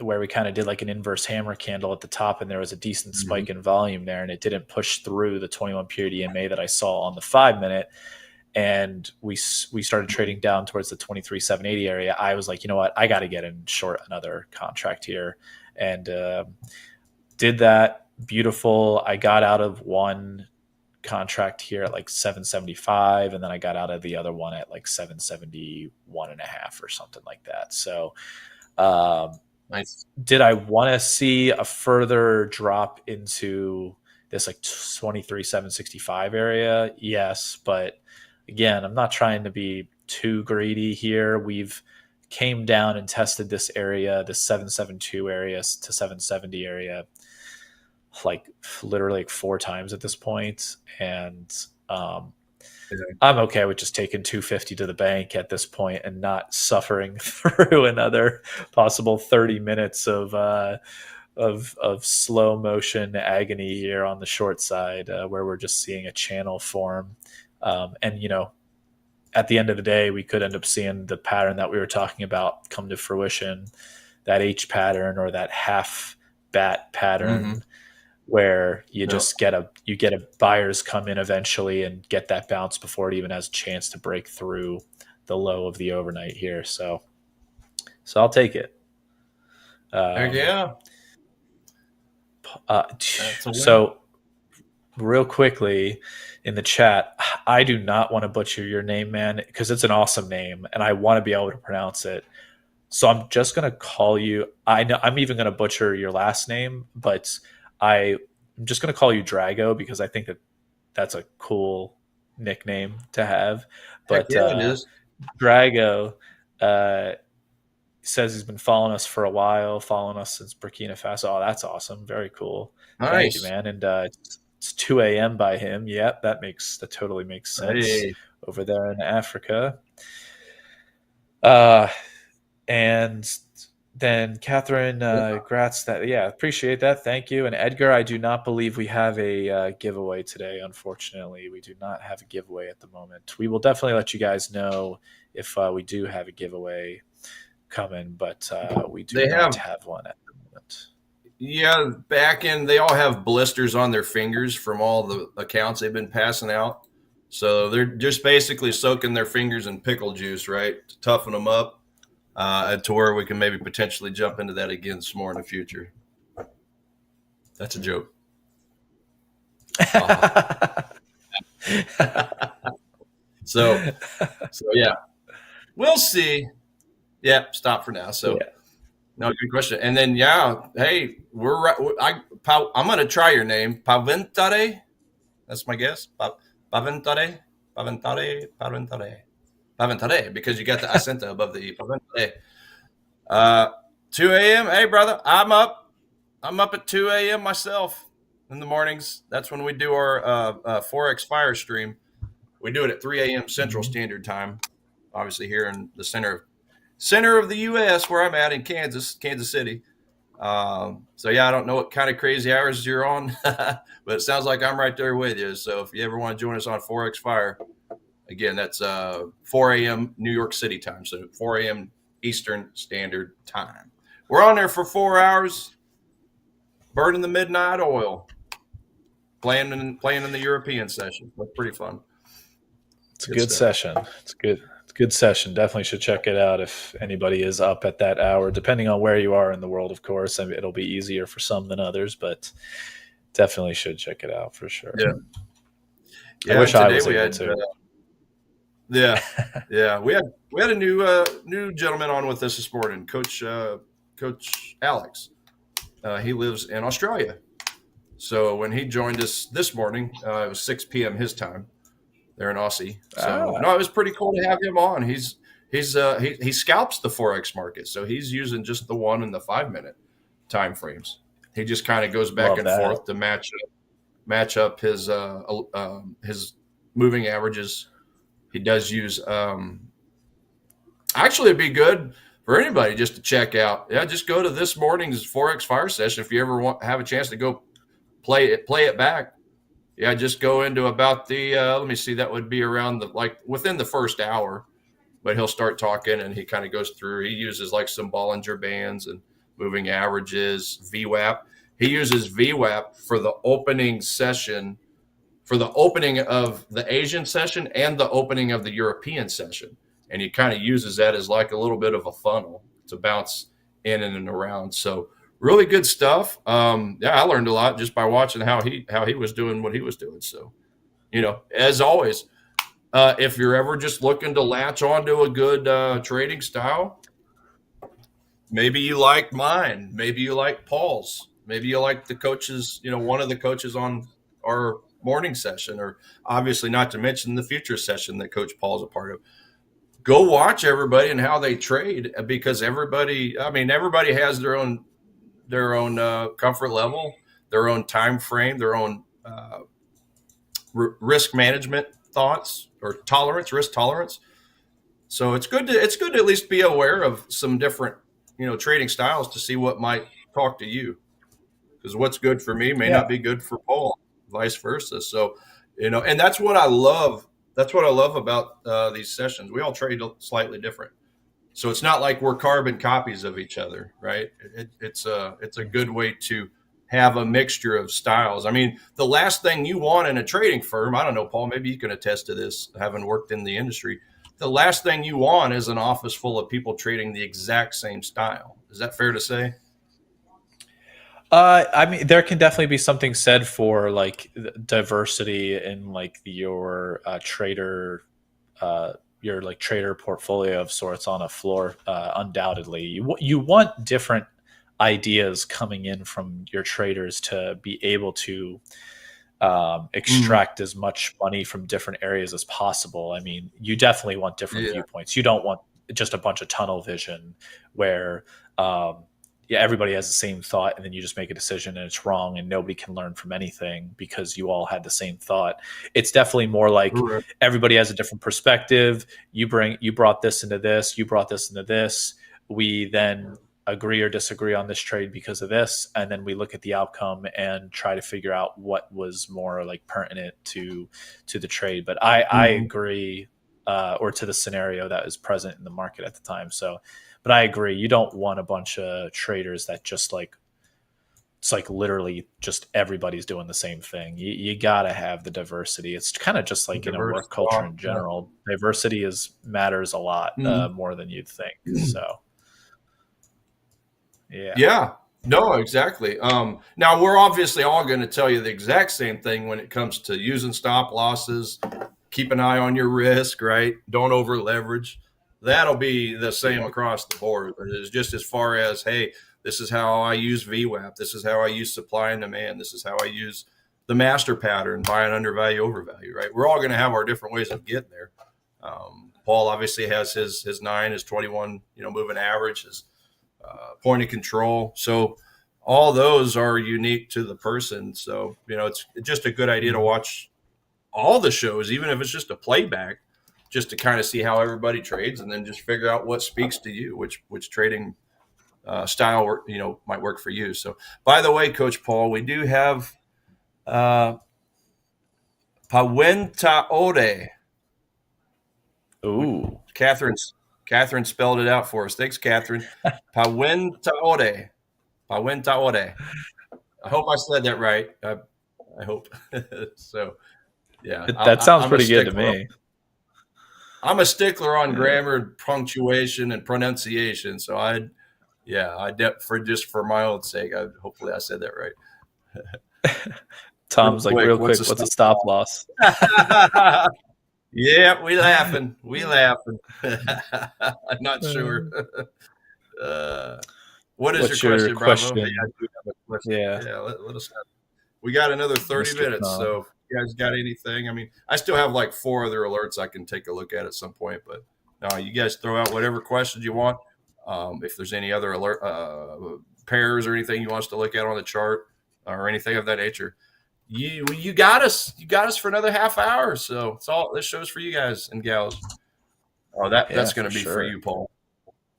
where we kind of did like an inverse hammer candle at the top, and there was a decent spike in volume there, and it didn't push through the 21 period EMA that I saw on the 5 minute. And we started trading down towards the 23,780 area. I was like, you know what, I got to get in short another contract here, and did that. Beautiful. I got out of one contract here at like 775, and then I got out of the other one at like 771 and a half or something like that. So Nice. did I want to see a further drop into this like 23,765 area? Yes, but again, I'm not trying to be too greedy here. We've came down and tested this area, this 772 area to 770 area, like literally like 4 times at this point. And I'm okay with just taking 250 to the bank at this point and not suffering through another possible 30 minutes of slow motion agony here on the short side, where we're just seeing a channel form. And at the end of the day, we could end up seeing the pattern that we were talking about come to fruition, that H pattern or that half bat pattern, where you just get a buyers come in eventually and get that bounce before it even has a chance to break through the low of the overnight here. So I'll take it. Yeah. So real quickly in the chat, I do not want to butcher your name, man, because it's an awesome name and I want to be able to pronounce it. So I'm just going to call you, I know I'm even going to butcher your last name, but I'm just going to call you Drago because I think that that's a cool nickname to have. But yeah, it is. Drago says he's been following us for a while, following us since Burkina Faso. Oh, that's awesome. Very cool. Nice. Thank you, man. And it's 2 a.m. by him. Yep, that totally makes sense over there in Africa. And then Catherine Gratz, appreciate that. Thank you. And Edgar, I do not believe we have a giveaway today. Unfortunately, we do not have a giveaway at the moment. We will definitely let you guys know if we do have a giveaway coming, but we do not have one at the moment. Yeah, they all have blisters on their fingers from all the accounts they've been passing out. So they're just basically soaking their fingers in pickle juice, right, to toughen them up. To where we can maybe potentially jump into that again some more in the future. That's a joke. So yeah, we'll see. Yeah, stop for now. So no, good question. And then hey, I'm gonna try your name, Paventare. That's my guess. Paventare, because you got the accenta above the Paventare. 2 a.m. Hey, brother, I'm up at 2 a.m. myself in the mornings. That's when we do our Forex fire stream. We do it at 3 a.m. Central Standard Time, obviously here in the center of the U.S. where I'm at in Kansas City. So yeah, I don't know what kind of crazy hours you're on, but it sounds like I'm right there with you. So if you ever want to join us on Forex Fire, again, that's 4 a.m. New York City time. So 4 a.m. Eastern Standard Time. We're on there for 4 hours, burning the midnight oil, playing in the European session. That's pretty fun. It's a good session. It's good Good session. Definitely should check it out if anybody is up at that hour, depending on where you are in the world, of course. I mean, it'll be easier for some than others, but definitely should check it out for sure. Yeah. I Yeah. wish And I today was we able had, to. yeah, we had a new gentleman on with us this morning, Coach Alex. He lives in Australia. So when he joined us this morning, it was 6 p.m. his time. They're in Aussie. So no, it was pretty cool to have him on. He scalps the Forex market. So he's using just the 1 and the 5 minute time frames. He just kind of goes back Love and that. forth to match up his moving averages. He does use actually it'd be good for anybody just to check out. Yeah, just go to this morning's Forex Fire session if you ever have a chance to go play it back. Yeah, just go into about the let me see, that would be around within the first hour, but he'll start talking and he kind of goes through. He uses like some Bollinger Bands and moving averages, VWAP. He uses VWAP for the opening session, for the opening of the Asian session and the opening of the European session. And he kind of uses that as like a little bit of a funnel to bounce in and around. So really good stuff. Yeah, I learned a lot just by watching how he was doing what he was doing. So, as always, if you're ever just looking to latch onto a good trading style, maybe you like mine, maybe you like Paul's, maybe you like the coaches, one of the coaches on our morning session, or obviously not to mention the future session that Coach Paul's a part of. Go watch everybody and how they trade, because everybody has their own comfort level, their own time frame, their own risk management thoughts or risk tolerance. So it's good to at least be aware of some different trading styles to see what might talk to you, because what's good for me may not be good for Paul, vice versa. So and that's what I love. That's what I love about these sessions. We all trade slightly different. So it's not like we're carbon copies of each other, right? It's a good way to have a mixture of styles. I mean, the last thing you want in a trading firm, I don't know, Paul, maybe you can attest to this, having worked in the industry. The last thing you want is an office full of people trading the exact same style. Is that fair to say? I mean, there can definitely be something said for like diversity in like your trader, your like trader portfolio of sorts on a floor. Undoubtedly, you want different ideas coming in from your traders to be able to extract as much money from different areas as possible. I mean, you definitely want different viewpoints. You don't want just a bunch of tunnel vision where everybody has the same thought and then you just make a decision and it's wrong and nobody can learn from anything because you all had the same thought. It's definitely more like everybody has a different perspective. You brought this into this, you brought this into this. We then agree or disagree on this trade because of this, and then we look at the outcome and try to figure out what was more like pertinent to the trade. But I agree, or to the scenario that was present in the market at the time. So, but I agree, you don't want a bunch of traders that just like, it's like literally just everybody's doing the same thing. You gotta have the diversity. It's kind of just like in a work culture in general. Diversity matters a lot more than you'd think. So yeah, no, exactly. Now we're obviously all going to tell you the exact same thing when it comes to using stop losses. Keep an eye on your risk, right? Don't over leverage. That'll be the same across the board. It's just as far as, hey, this is how I use VWAP. This is how I use supply and demand. This is how I use the master pattern, buying undervalue, overvalue, right? We're all going to have our different ways of getting there. Paul obviously has his 9, his 21, moving average, his point of control. So all those are unique to the person. So, it's just a good idea to watch all the shows, even if it's just a playback, just to kind of see how everybody trades and then just figure out what speaks to you, which trading style, might work for you. So, by the way, Coach Paul, we do have Pawentaode. Ooh. Catherine spelled it out for us. Thanks, Catherine. Pawentaode. Pawentaode. I hope I said that right. I hope. So, yeah. That sounds pretty good to me. I'm a stickler on grammar and punctuation and pronunciation. So for my own sake, hopefully I said that right. Real Tom's like, quick, real what's quick, a what's a stop stop loss? loss? Yeah, we laughing. We laughing. I'm not sure. What is your What's your question, Bravo? Hey, I question? do have a question. Yeah, Yeah, let us know. We got another 30 Mr. minutes. Tom. So if you guys got anything, I mean, I still have like 4 other alerts I can take a look at some point, but no, you guys throw out whatever questions you want. If there's any other alert pairs or anything you want us to look at on the chart or anything of that nature, you got us. You got us for another half hour. So it's all this shows for you guys and gals. Oh, Yeah, that's going for to be for sure. you, Paul.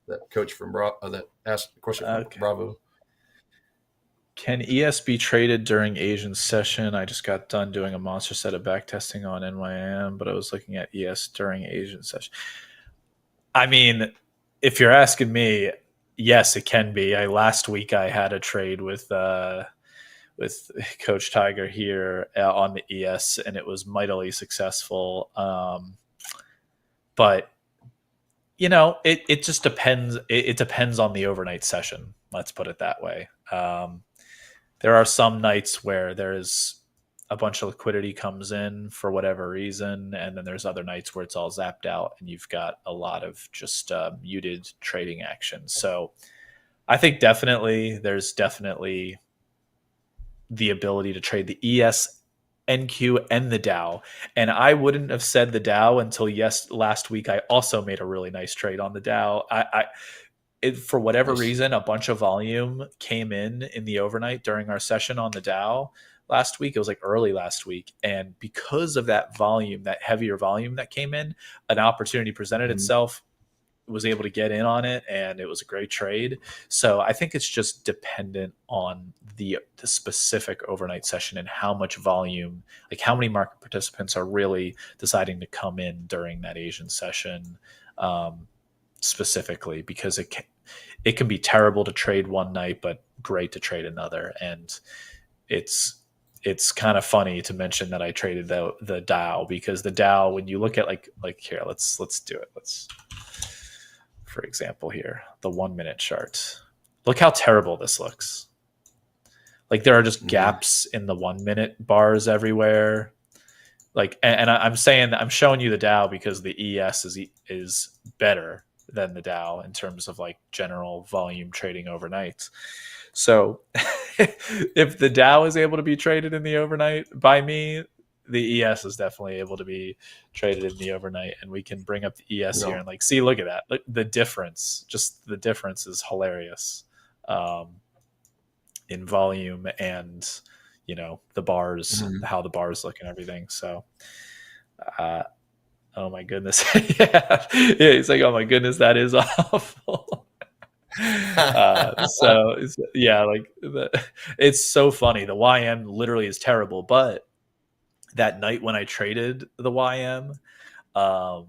That coach from that asked the question from Okay. Bravo. Can ES be traded during Asian session? I just got done doing a monster set of backtesting on NYM, but I was looking at ES during Asian session. I mean, if you're asking me, yes, it can be. Last week I had a trade with Coach Tiger here on the ES, and it was mightily successful. But it just depends. It depends on the overnight session. Let's put it that way. There are some nights where there's a bunch of liquidity comes in for whatever reason, and then there's other nights where it's all zapped out and you've got a lot of just muted trading action. So I think there's definitely the ability to trade the ES, NQ, and the Dow. And I wouldn't have said the Dow until last week. I also made a really nice trade on the Dow. For whatever Nice. reason, a bunch of volume came in the overnight during our session on the Dow last week. It was like early last week. And because of that volume, that heavier volume that came in, an opportunity presented Mhm. itself, was able to get in on it, and it was a great trade. So I think it's just dependent on the specific overnight session and how much volume, like how many market participants are really deciding to come in during that Asian session. Specifically, because it can be terrible to trade one night, but great to trade another. And it's kind of funny to mention that I traded the Dow, because the Dow, when you look at like here, let's do it. For example, here, the 1 minute chart. Look how terrible this looks. Like there are just gaps in the 1 minute bars everywhere. Like, and I'm saying that I'm showing you the Dow because the ES is better than the Dow in terms of like general volume trading overnight. So if the Dow is able to be traded in the overnight by me, the ES is definitely able to be traded in the overnight, and we can bring up the ES here Yeah. and like see, look at that. Look, the difference is hilarious in volume and the bars, how the bars look and everything. So oh my goodness. Yeah, he's like, oh my goodness, that is awful. So it's so funny. The YM literally is terrible, but that night when I traded the YM, um,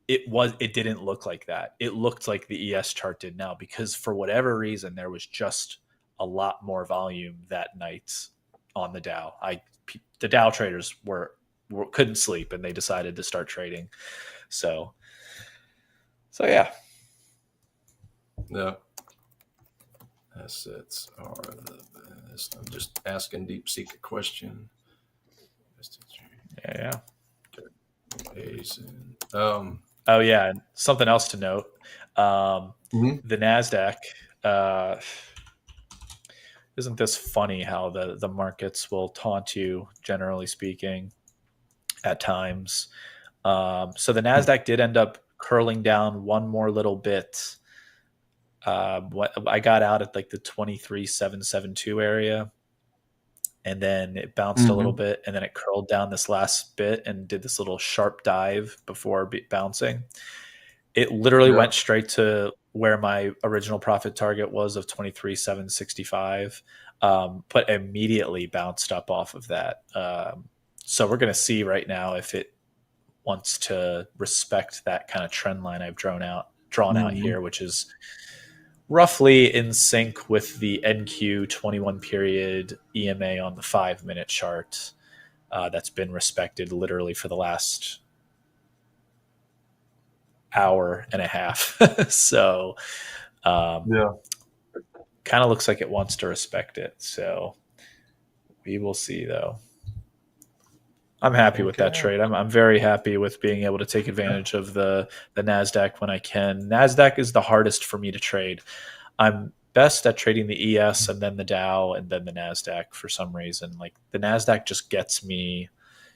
it didn't look like that. It looked like the ES chart did now, because for whatever reason there was just a lot more volume that night on the Dow. The Dow traders couldn't sleep, and they decided to start trading. So yeah. Yeah. Assets are the best. I'm just asking DeepSeek a question. Yeah. Oh yeah, and something else to note. The NASDAQ, isn't this funny how the markets will taunt you, generally speaking, at times. So the NASDAQ did end up curling down one more little bit. I got out at like the 23,772 area, and then it bounced a little bit, and then it curled down this last bit and did this little sharp dive before bouncing. It literally went straight to where my original profit target was of 23,765, but immediately bounced up off of that. So we're going to see right now if it wants to respect that kind of trend line I've drawn out here, which is roughly in sync with the NQ 21 period EMA on the 5 minute chart. That's been respected literally for the last hour and a half. So Yeah. kind of looks like it wants to respect it. So we will see, though. I'm happy with that Okay. trade. I'm very happy with being able to take advantage of the Nasdaq when I can. Nasdaq is the hardest for me to trade. I'm best at trading the ES and then the Dow and then the Nasdaq for some reason. Like the Nasdaq just gets me,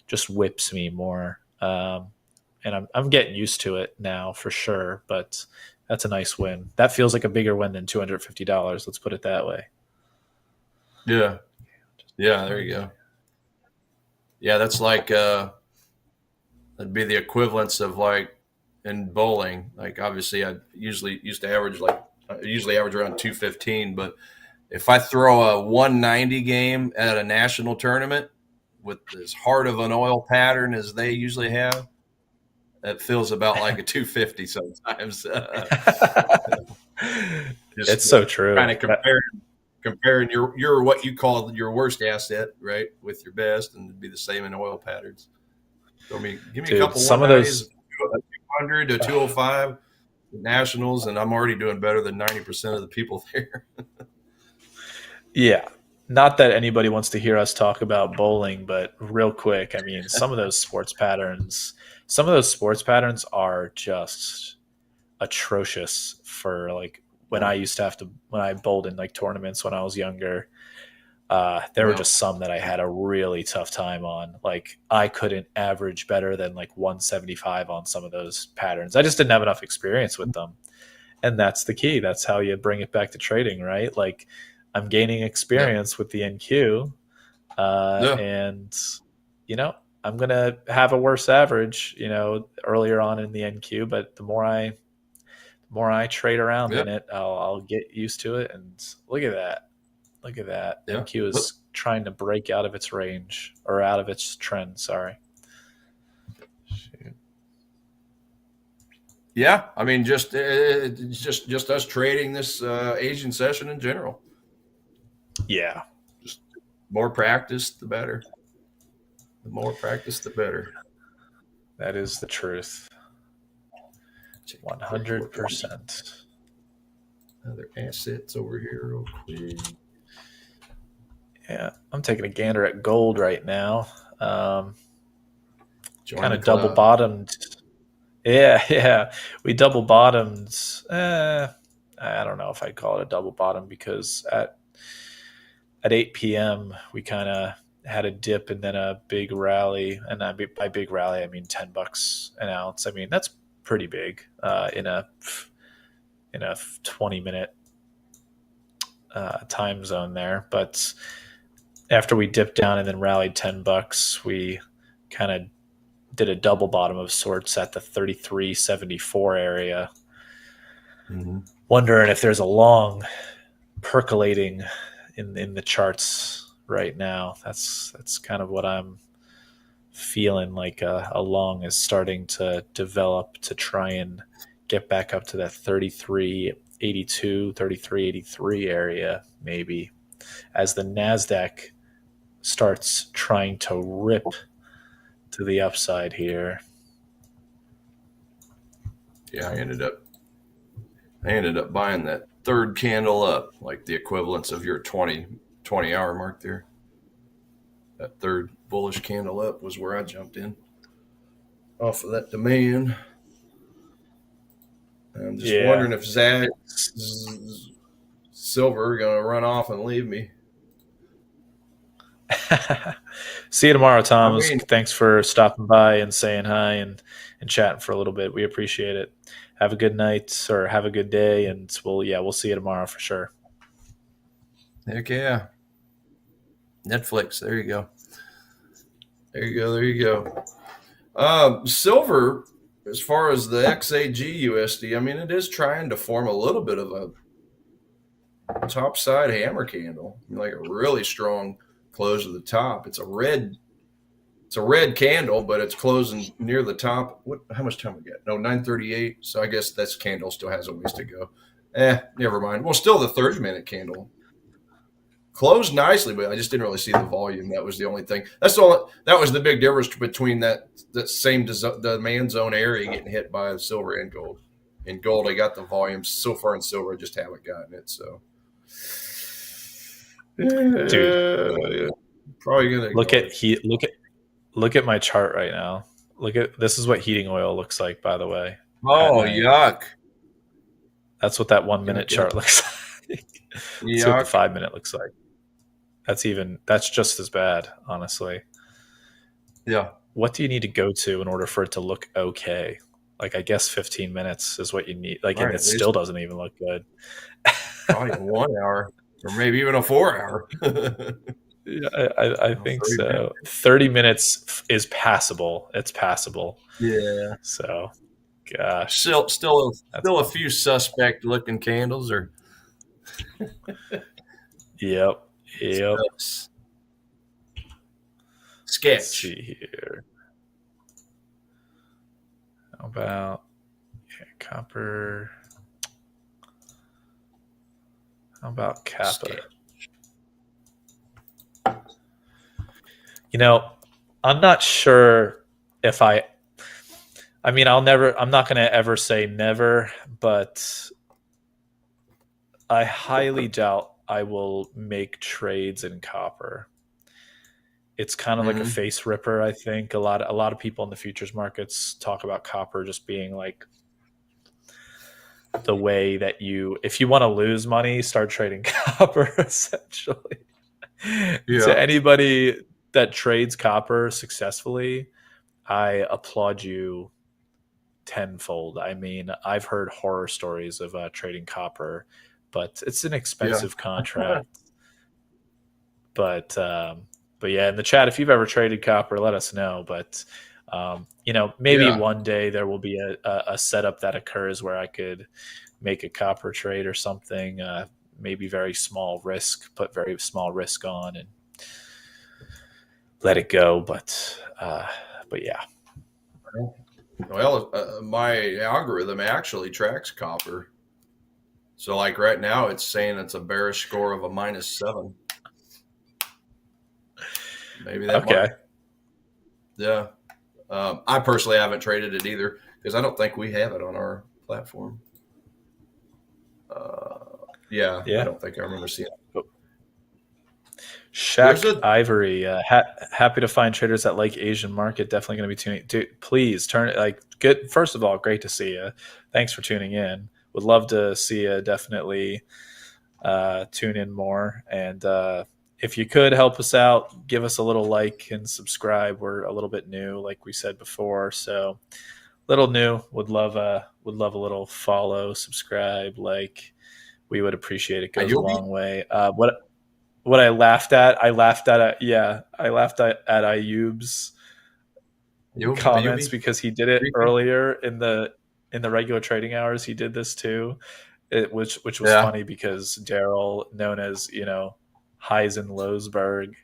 just whips me more. And I'm getting used to it now for sure. But that's a nice win. That feels like a bigger win than $250. Let's put it that way. Yeah. Yeah. There you go. Yeah. That's like, that'd be the equivalence of like in bowling. Like obviously I usually used to average around 215, but if I throw a 190 game at a national tournament with as hard of an oil pattern as they usually have, it feels about like a 250 sometimes. It's Just so true. kind of comparing your what you call your worst asset, right, with your best, and it'd be the same in oil patterns. So give me a Dude, couple some of 190s, those. a 200 to 205 nationals, and I'm already doing better than 90% of the people there. Yeah. Not that anybody wants to hear us talk about bowling, but real quick, I mean, some of those sports patterns are just atrocious for like when I used to have to, when I bowled in like tournaments when I was younger. There were Yeah, just some that I had a really tough time on. Like I couldn't average better than like 175 on some of those patterns. I just didn't have enough experience with them. And that's the key. That's how you bring it back to trading, right? Like I'm gaining yeah, experience with the NQ, yeah, and I'm gonna have a worse average, earlier on in the NQ. But the more I trade around yeah, in it, I'll get used to it. And look at that, look at that. yeah. NQ But is trying to break out of its range or out of its trend. Sorry. Shoot. yeah, I mean, just us trading this Asian session in general. Yeah, Just more practice, the better. The more practice, the better. that is the truth. Take a quick look at these 100%. other assets over here real quick. Yeah, I'm taking a gander at gold right now. Join Kind the of double club. bottomed. Yeah, yeah. We double bottomed. I don't know if I'd call it a double bottom because at 8 p.m. we kind of had a dip and then a big rally. And by big rally, I mean $10 an ounce. I mean that's pretty big in a 20-minute time zone there. But after we dipped down and then rallied $10, we kind of did a double bottom of sorts at the 33.74 area. Mm-hmm. Wondering if there's a long percolating in the charts right now. That's kind of what I'm feeling like. A long is starting to develop to try and get back up to that 33.82, 33.83 area, maybe, as the NASDAQ starts trying to rip to the upside here. Yeah, I ended up buying that third candle up, like the equivalence of your 20 hour mark there. That third bullish candle up was where I jumped in off of that demand. I'm just Yeah. wondering if Silver are going to run off and leave me. See you tomorrow, I Thomas. mean, Thanks for stopping by and saying hi and chatting for a little bit. We appreciate it. Have a good night or have a good day, and we'll see you tomorrow for sure. heck yeah. Netflix. There you go. There you go. There you go. Silver, as far as the XAG USD, I mean, it is trying to form a little bit of a top side hammer candle, like a really strong close to the top. It's a red candle, but it's closing near the top. How much time we got? No, 9:38. So I guess this candle still has a ways to go. Never mind. Well, still the 30-minute candle closed nicely, but I just didn't really see the volume. That was the only thing. That was the big difference between that same demand zone area getting hit by silver and gold. In gold, I got the volume. So far in silver, I just haven't gotten it. So, Dude, probably gonna look at my chart right now. This is what heating oil looks like, by the way. Oh, yuck! That's what that 1 minute Yuck, chart looks like. Let's see what the 5 minute looks like. That's just as bad, honestly. Yeah. What do you need to go to in order for it to look okay? Like, I guess 15 minutes is what you need. Like, and it still doesn't even look good. Probably 1 hour or maybe even a 4 hour. Yeah, I think so. 30 minutes is passable. It's passable. Yeah. So, gosh. Still a few suspect looking candles or. Yep. Sketch. Let's see here. How about copper? How about Kappa? Sketch. You know, I'm not sure if I'm not going to ever say never, but I highly doubt I will make trades in copper. It's kind of like a face ripper, I think. A lot of people in the futures markets talk about copper just being like the way that if you want to lose money, start trading copper, essentially. Yeah. To anybody that trades copper successfully, I applaud you tenfold. I mean, I've heard horror stories of trading copper, but it's an expensive contract. But yeah, in the chat, if you've ever traded copper, let us know. But maybe one day there will be a setup that occurs where I could make a copper trade or something. Maybe very small risk, put very small risk on and let it go. But yeah. Well, my algorithm actually tracks copper. So like right now it's saying it's a bearish score of a -7. Maybe that might. Yeah. I personally haven't traded it either because I don't think we have it on our platform. I don't think I remember seeing it. Shaq Ivory, happy to find traders that like Asian market. Definitely going to be tuning. Dude, please turn good. First of all, great to see you. Thanks for tuning in. Would love to see you. Definitely tune in more. And if you could help us out, give us a little like and subscribe. We're a little bit new, like we said before, so little new. Would love a little follow, subscribe, like. We would appreciate it. Goes a long way. What I laughed at Ayub's comments because he did it earlier in the regular trading hours. He did this too, which was funny because Daryl, known as Heisen Lowsberg,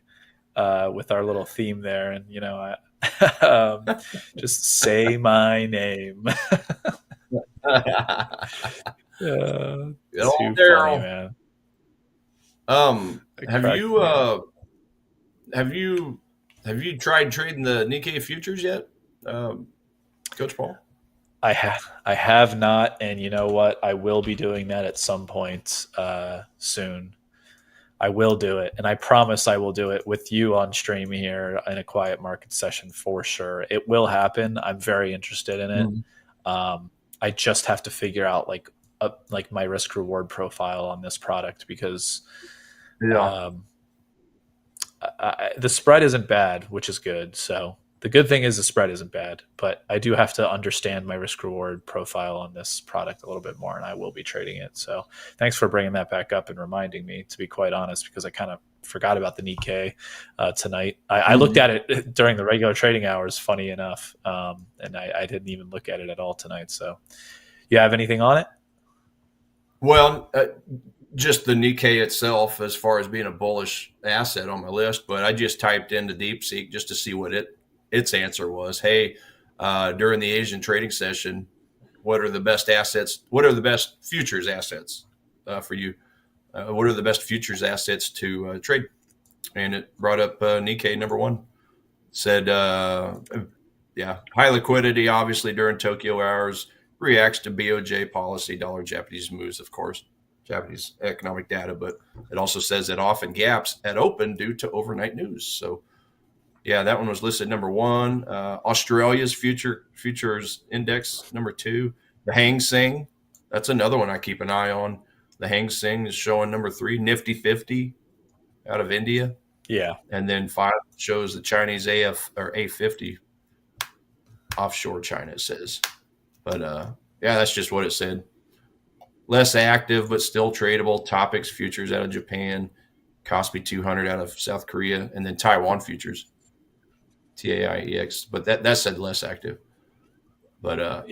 with our little theme there, and just say my name. Too funny, man. Have you tried trading the Nikkei futures yet, Coach Paul? I have not, and you know what? I will be doing that at some point soon. I will do it, and I promise I will do it with you on stream here in a quiet market session for sure. It will happen. I'm very interested in it. I just have to figure out like my risk reward profile on this product because the spread isn't bad, which is good. So the good thing is the spread isn't bad, but I do have to understand my risk reward profile on this product a little bit more, and I will be trading it. So thanks for bringing that back up and reminding me, to be quite honest, because I kind of forgot about the Nikkei tonight. I looked at it during the regular trading hours, funny enough, and I didn't even look at it at all tonight. So you have anything on it? Well, just the Nikkei itself as far as being a bullish asset on my list, but I just typed into DeepSeek just to see what its answer was. Hey, during the Asian trading session, what are the best assets? What are the best futures assets for you? what are the best futures assets to trade? And it brought up Nikkei number one. Said, high liquidity, obviously, during Tokyo hours, reacts to BOJ policy, dollar Japanese moves, of course, Japanese economic data. But it also says it often gaps at open due to overnight news. So, yeah, that one was listed number one. Australia's futures index, number two. The Hang Seng, that's another one I keep an eye on. The Hang Seng is showing number three. Nifty 50 out of India. Yeah. And then 5 shows the Chinese A50 offshore China, it says. But that's just what it said. Less active, but still tradable. Topics futures out of Japan. Kospi 200 out of South Korea. And then Taiwan futures. TAIEX. But that said less active. But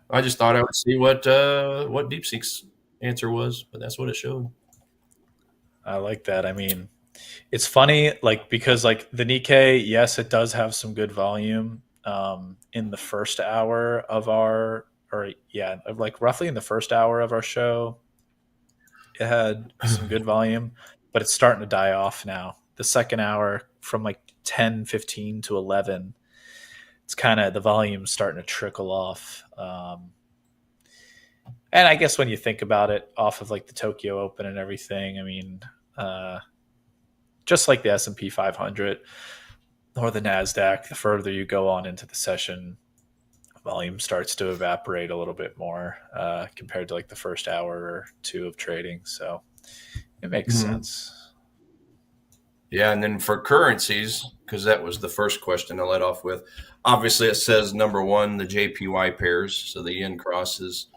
I just thought I would see what DeepSeek's answer was. But that's what it showed. I like that. I mean, it's funny, because the Nikkei, yes, it does have some good volume in the first hour of roughly in the first hour of our show. It had some good volume, but it's starting to die off now. The second hour from 10:15 to 11, it's kind of the volume's starting to trickle off. And I guess when you think about it, off of the Tokyo Open and everything, I mean, just like the S&P 500 or the NASDAQ, the further you go on into the session, volume starts to evaporate a little bit more compared to the first hour or two of trading. So it makes sense. Yeah, and then for currencies, because that was the first question I led off with, obviously it says number one, the JPY pairs, so the yen crosses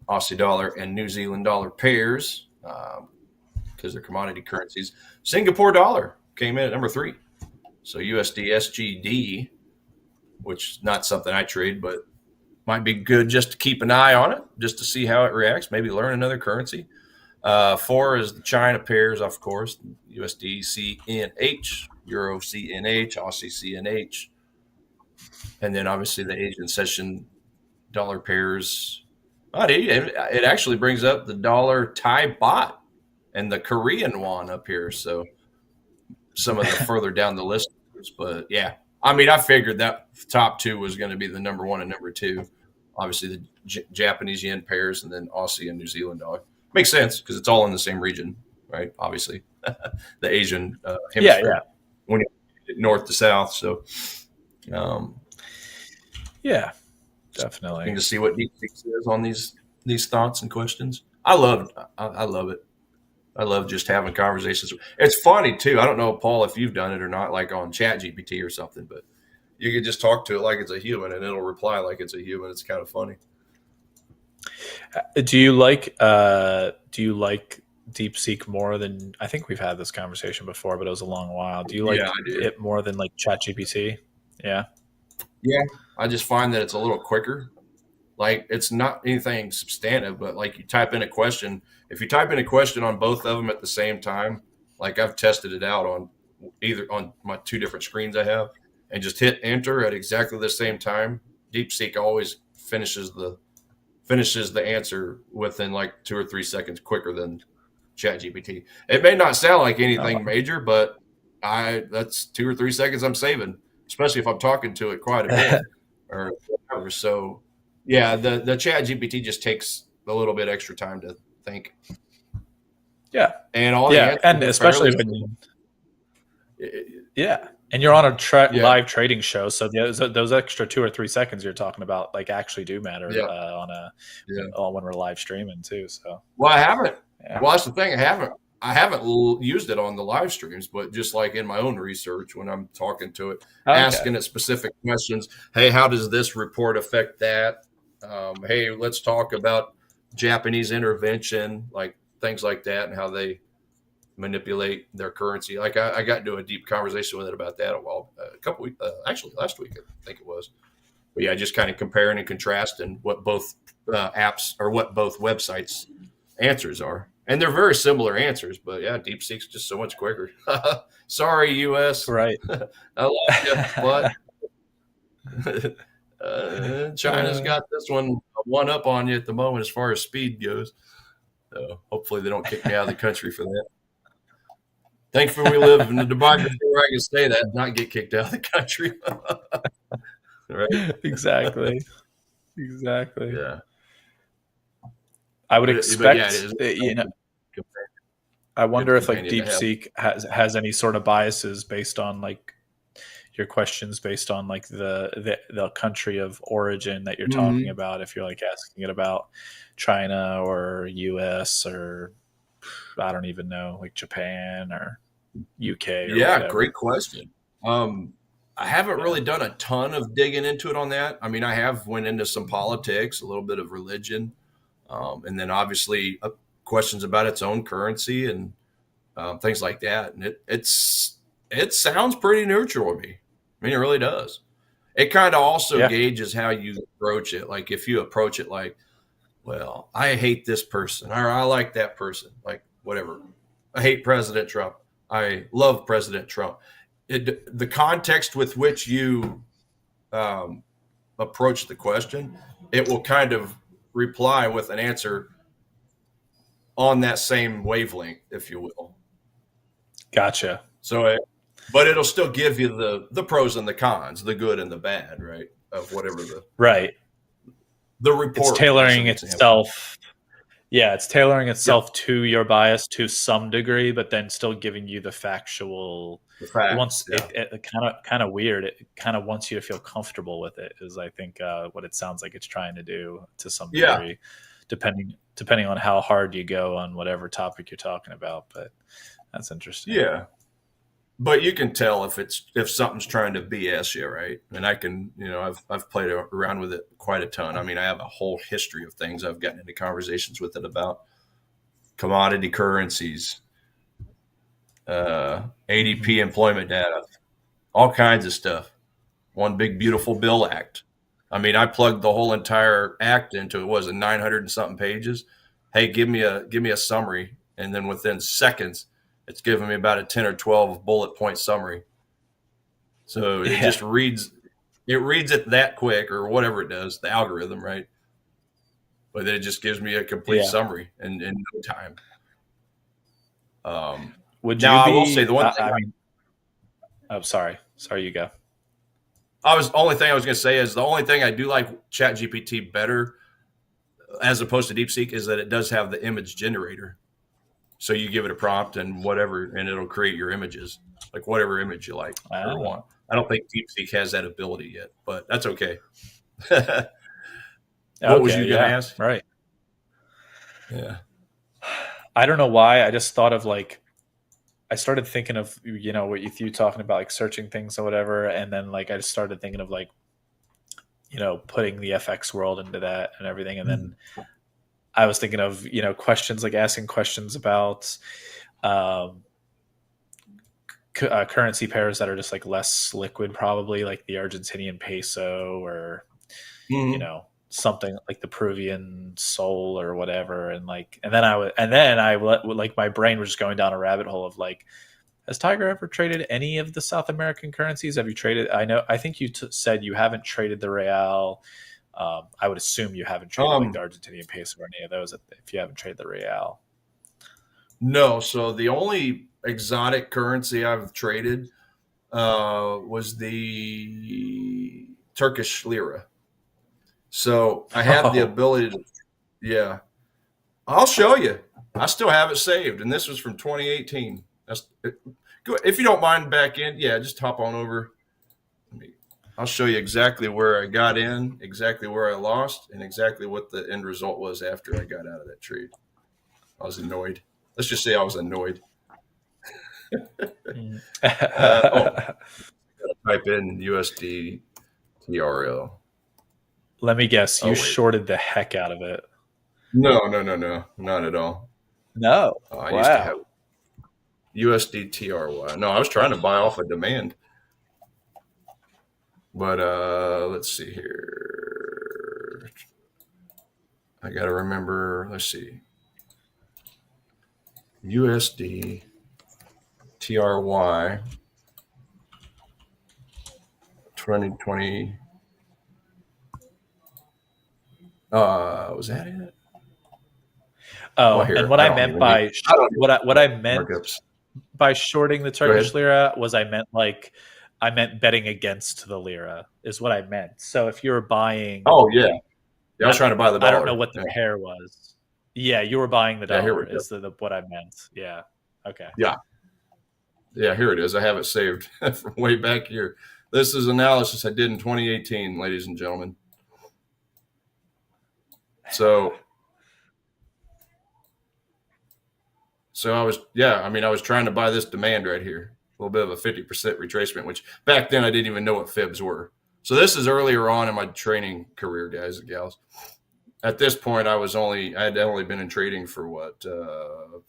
Aussie dollar and New Zealand dollar pairs, because they're commodity currencies. Singapore dollar came in at number three. So USD SGD, which is not something I trade, but might be good just to keep an eye on it, just to see how it reacts, maybe learn another currency. Four is the China pairs, of course, USD CNH, Euro CNH, Aussie CNH. And then obviously the Asian session dollar pairs. It actually brings up the dollar Thai baht and the Korean won up here. So some of the further down the list. But yeah, I mean, I figured that top two was going to be the number one and number two. Obviously the Japanese yen pairs and then Aussie and New Zealand dollar. Makes sense because it's all in the same region, right? Obviously, the Asian hemisphere. Yeah. When you get north to south. So, yeah, definitely. To see what DeepSeek says on these thoughts and questions. I love it. I love just having conversations. It's funny too. I don't know, Paul, if you've done it or not, like on ChatGPT or something, but you can just talk to it like it's a human and it'll reply like it's a human. It's kind of funny. Do you like DeepSeek more than, I think we've had this conversation before, but it was a long while. Do you like it more than ChatGPT? Yeah. Yeah. I just find that it's a little quicker. It's not anything substantive, but you type in a question. If you type in a question on both of them at the same time, I've tested it out on my two different screens I have, and just hit enter at exactly the same time, DeepSeek always finishes the answer within 2 or 3 seconds quicker than ChatGPT. It may not sound like anything major, but that's 2 or 3 seconds I'm saving, especially if I'm talking to it quite a bit or whatever. So yeah, the ChatGPT just takes a little bit extra time to think. Yeah. And all the answers, and especially when and you're on a live trading show, so those extra 2 or 3 seconds you're talking about actually do matter when we're live streaming too. So I haven't. Yeah. Well, that's the thing. I haven't used it on the live streams, but just in my own research when I'm talking to it, asking it specific questions. Hey, how does this report affect that? Hey, let's talk about Japanese intervention, things like that, and how they manipulate their currency. I got into a deep conversation with it about that a couple weeks, actually last week, I think it was. But yeah, just kind of comparing and contrasting what both apps or what both websites answers are. And they're very similar answers, but yeah, DeepSeek's just so much quicker. Sorry, US. Right. I love you, but China's got this one up on you at the moment as far as speed goes. So hopefully they don't kick me out of the country for that. Thankfully, we live in the democracy where I can say that, not get kicked out of the country. Right? Exactly. Exactly. Yeah. I would But yeah, it expect, is I good wonder if like companion to have. DeepSeek has any sort of biases based on like your questions based on like the country of origin that you're talking Mhm. about. If you're like asking it about China or US or I don't even know, like Japan or UK or Yeah, whatever. great question. I haven't Yeah. really done a ton of digging into it on that. I mean, I have went into some politics, a little bit of religion, and then obviously questions about its own currency and things like that. And it sounds pretty neutral to me. I mean, it really does. It kind of also Yeah. gauges how you approach it. Like if you approach it like, well, I hate this person or I like that person, like whatever. I hate President Trump. I love President Trump. The context with which you um, approach the question, it will kind of reply with an answer on that same wavelength, if you will. Gotcha. So, but it'll still give you the pros and the cons, the good and the bad, right? Of whatever Right. the It's report was, tailoring an example. itself. Yeah, it's tailoring Yep, itself to your bias to some degree, but then still giving you the factual. the It facts. wants Yeah, it kind of weird. It kind of wants you to feel comfortable with it. Is I think what it sounds like it's trying to do to some yeah, degree, depending on how hard you go on whatever topic you're talking about. But that's interesting. yeah. But you can tell if something's trying to BS you, right? And I can, I've played around with it quite a ton. I mean, I have a whole history of things I've gotten into conversations with it about commodity currencies, ADP Mhm. employment data, all kinds of stuff. One big beautiful bill act. I mean, I plugged the whole entire act into it. Was it 900 and something pages? Hey, give me a summary, and then within seconds, it's giving me about a 10 or 12 bullet point summary. So it Yeah, just reads it that quick or whatever it does, the algorithm, right? But then it just gives me a complete yeah. summary in no time. Would Now you I will say be? the one thing I mean, oh, sorry. You go. only thing I was going to say is the only thing I do like ChatGPT better as opposed to DeepSeek is that it does have the image generator. So you give it a prompt and whatever, and it'll create your images, like whatever image you like or want. Oh, I don't think DeepSeek has that ability yet, but that's okay. What was okay. you going to Yeah, ask? right. Yeah. I don't know why. I just thought of like I started thinking of with you talking about like searching things or whatever, and then like I just started thinking of like putting the FX world into that and everything, and then I was thinking of questions like asking questions about um, currency pairs that are just like less liquid, probably like the Argentinian peso or Mm-hmm. something like the Peruvian sol or whatever, and then like my brain was just going down a rabbit hole of like, has Tiger ever traded any of the South American currencies? Have you traded? I think you said you haven't traded the real. I would assume you haven't traded like the Um, Argentinian peso or any of those if you haven't traded the real. no. So the only exotic currency I've traded was the Turkish lira. So I had the Oh, ability to, yeah, I'll show you. I still have it saved, and this was from 2018. If you don't mind back in, yeah, just hop on over. I'll show you exactly where I got in, exactly where I lost, and exactly what the end result was after I got out of that trade. I was annoyed. Let's just say I was annoyed. mm. Oh, type in USD TRL. Let me guess. Oh You wait, shorted the heck out of it. no, not at all. No. I used to have Wow. USD TRY. No, I was trying to buy off a demand, but let's see here. I got to remember. Let's see. USD TRY 2020. Was that it? Well, Oh, and here, what I I don't meant even need, by I don't even what I meant markups. by shorting the Go Turkish ahead. lira was I meant betting against the lira is what I meant. So if you were buying, Oh, yeah. Yeah, I was I trying to buy the I don't know dollar. what the Yeah. pair was. Yeah, you were buying the Yeah, here we dollar go. is the what I meant. Yeah. Okay. Yeah. Yeah, here it is. I have it saved from way back here. This is analysis I did in 2018, ladies and gentlemen. So I was trying to buy this demand right here. A little bit of a 50% retracement, which back then I didn't even know what fibs were. So this is earlier on in my training career, guys and gals. At this point, I had only been in trading for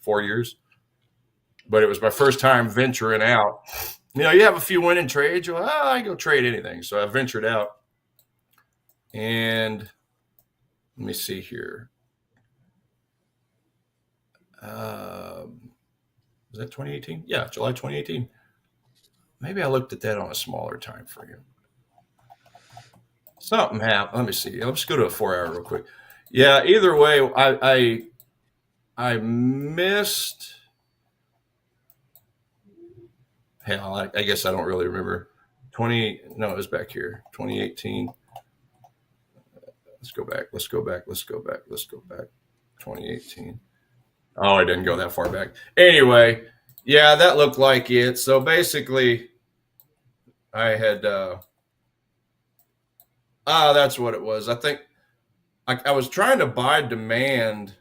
4 years, but it was my first time venturing out. You have a few winning trades. You're like, I can go trade anything. So I ventured out, and let me see here. Was that 2018? Yeah, July 2018. Maybe I looked at that on a smaller time frame. Something happened. Let me see. Let's go to a 4 hour real quick. Yeah. Either way, I missed. Hell, I guess I don't really remember. No, it was back here. 2018. Let's go back. Let's go back. Let's go back. Let's go back. 2018. Oh, I didn't go that far back. Anyway, yeah, that looked like it. So basically, I had. That's what it was. I think I was trying to buy demand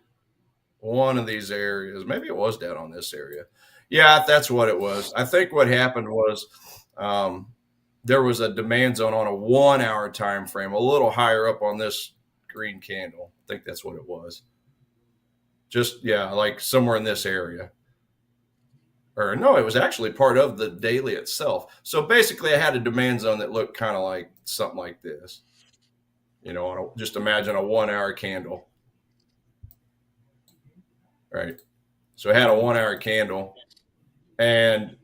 one of these areas. Maybe it was down on this area. Yeah, that's what it was. I think what happened was there was a demand zone on a 1 hour time frame, a little higher up on this green candle. I think that's what it was. Just like somewhere in this area. Or no, it was actually part of the daily itself. So basically, I had a demand zone that looked kind of like something like this. Just imagine a 1 hour candle. Right. So it had a 1 hour candle and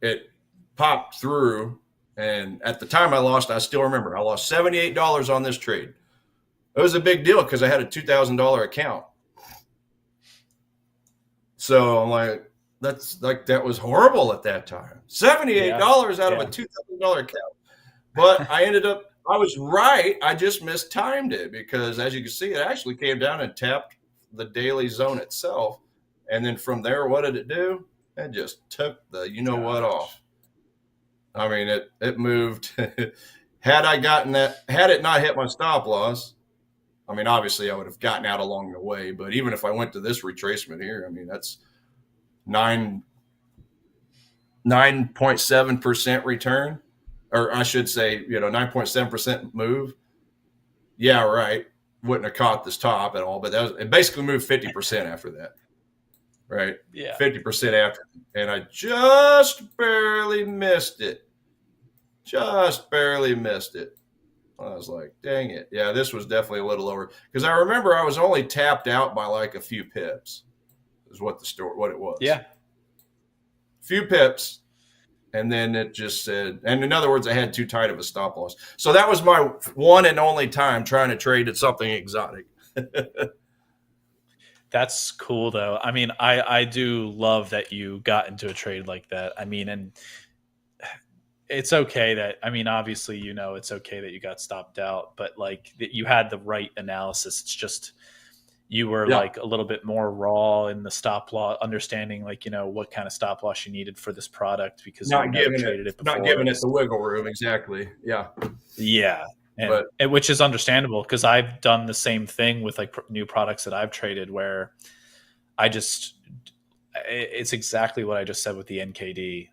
it popped through. And at the time I still remember, I lost $78 on this trade. It was a big deal because I had a $2,000 account. So I'm like, that was horrible at that time. $78 out of a $2,000 account. But I was right. I just mistimed it because, as you can see, it actually came down and tapped the daily zone itself. And then from there, what did it do? It just took the what off. I mean, it moved. Had it not hit my stop loss, I mean, obviously I would have gotten out along the way. But even if I went to this retracement here, I mean, that's 9.7% return, or I should say, 9.7% move. Yeah, right. Wouldn't have caught this top at all, but it basically moved 50% after that. Right. Yeah. 50% after. And I just barely missed it. Just barely missed it. I was like, dang it. Yeah, this was definitely a little lower. Because I remember I was only tapped out by like a few pips, is what it was. Yeah. Few pips. And then it just said, and in other words, I had too tight of a stop loss. So that was my one and only time trying to trade at something exotic. That's cool though. I mean, I do love that you got into a trade like that. I mean, and it's okay that, I mean, obviously, it's okay that you got stopped out, but like that you had the right analysis. It's just, you were like a little bit more raw in the stop loss, understanding like, what kind of stop loss you needed for this product because you never traded it before. Not giving it the wiggle room. Exactly. Yeah. Yeah. And which is understandable because I've done the same thing with like new products that I've traded where it's exactly what I just said with the NKD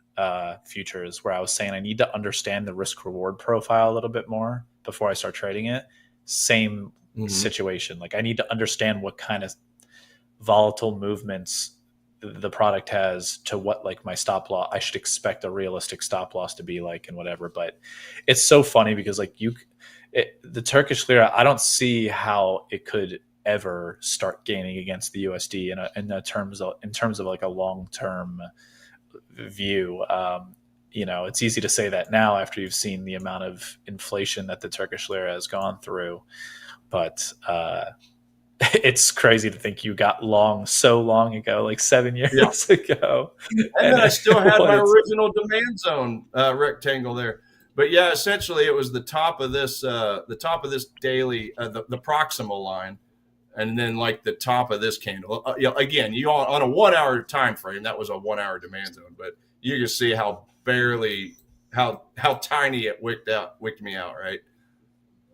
futures, where I was saying I need to understand the risk reward profile a little bit more before I start trading it. Same situation. Like I need to understand what kind of volatile movements the product has to what like my stop loss, I should expect a realistic stop loss to be like and whatever. But it's so funny because like the Turkish lira, I don't see how it could ever start gaining against the USD in terms of like a long-term view. It's easy to say that now after you've seen the amount of inflation that the Turkish lira has gone through, but it's crazy to think you got long so long ago, like 7 years ago. And then I still had what my it's- original demand zone rectangle there. But yeah, essentially it was the top of this daily, the proximal line, and then like the top of this candle. Again, you on a 1 hour time frame, that was a 1 hour demand zone, but you can see how tiny it wicked me out, right?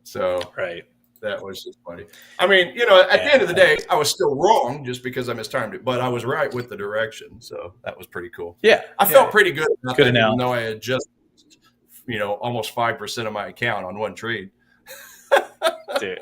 So right. that was just funny. I mean, at the end of the day, I was still wrong just because I mistimed it, but I was right with the direction. So that was pretty cool. Yeah. I felt pretty good about Good that, even analysis. though I had just, almost 5% of my account on one trade. Dude,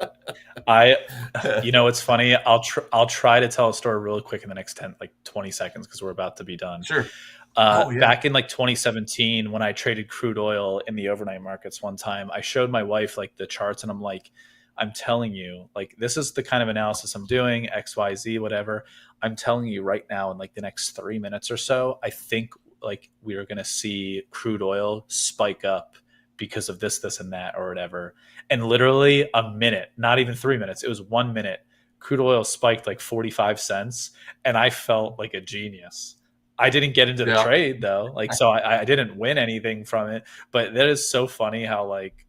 it's funny. I'll try to tell a story really quick in the next 20 seconds because we're about to be done. Sure. Back in 2017, when I traded crude oil in the overnight markets one time, I showed my wife like the charts, and I'm like, I'm telling you, like, this is the kind of analysis I'm doing, X, Y, Z, whatever. I'm telling you right now, in like the next 3 minutes or so, I think like we are going to see crude oil spike up because of this, and that, or whatever. And literally a minute, not even 3 minutes, it was 1 minute. Crude oil spiked like 45 cents, and I felt like a genius. I didn't get into the trade though. Like, so I didn't win anything from it, but that is so funny how like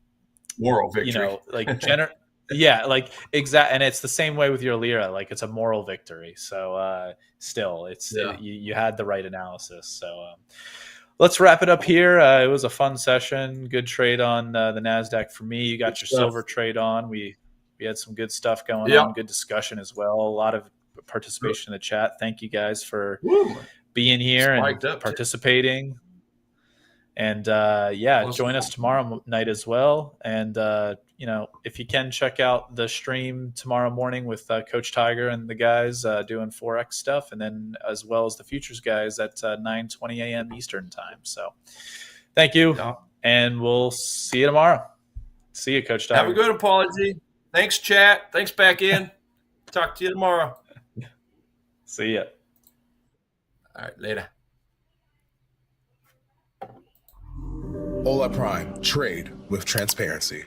moral victory, yeah, like exact. And it's the same way with your lira. Like it's a moral victory. So still you had the right analysis. So let's wrap it up here. It was a fun session. Good trade on the NASDAQ for me. You got your silver trade on. We had some good stuff going on. Good discussion as well. A lot of participation in the chat. Thank you guys for being here and participating. And join us tomorrow night as well. And if you can, check out the stream tomorrow morning with Coach Tiger and the guys doing Forex stuff, and then as well as the futures guys at 9:20 a.m. Eastern time. So thank you, and we'll see you tomorrow. See you, Coach Tiger. Have a good apology. Thanks, chat. Thanks, back in. Talk to you tomorrow. See ya. All right, later. Hola Prime, trade with transparency.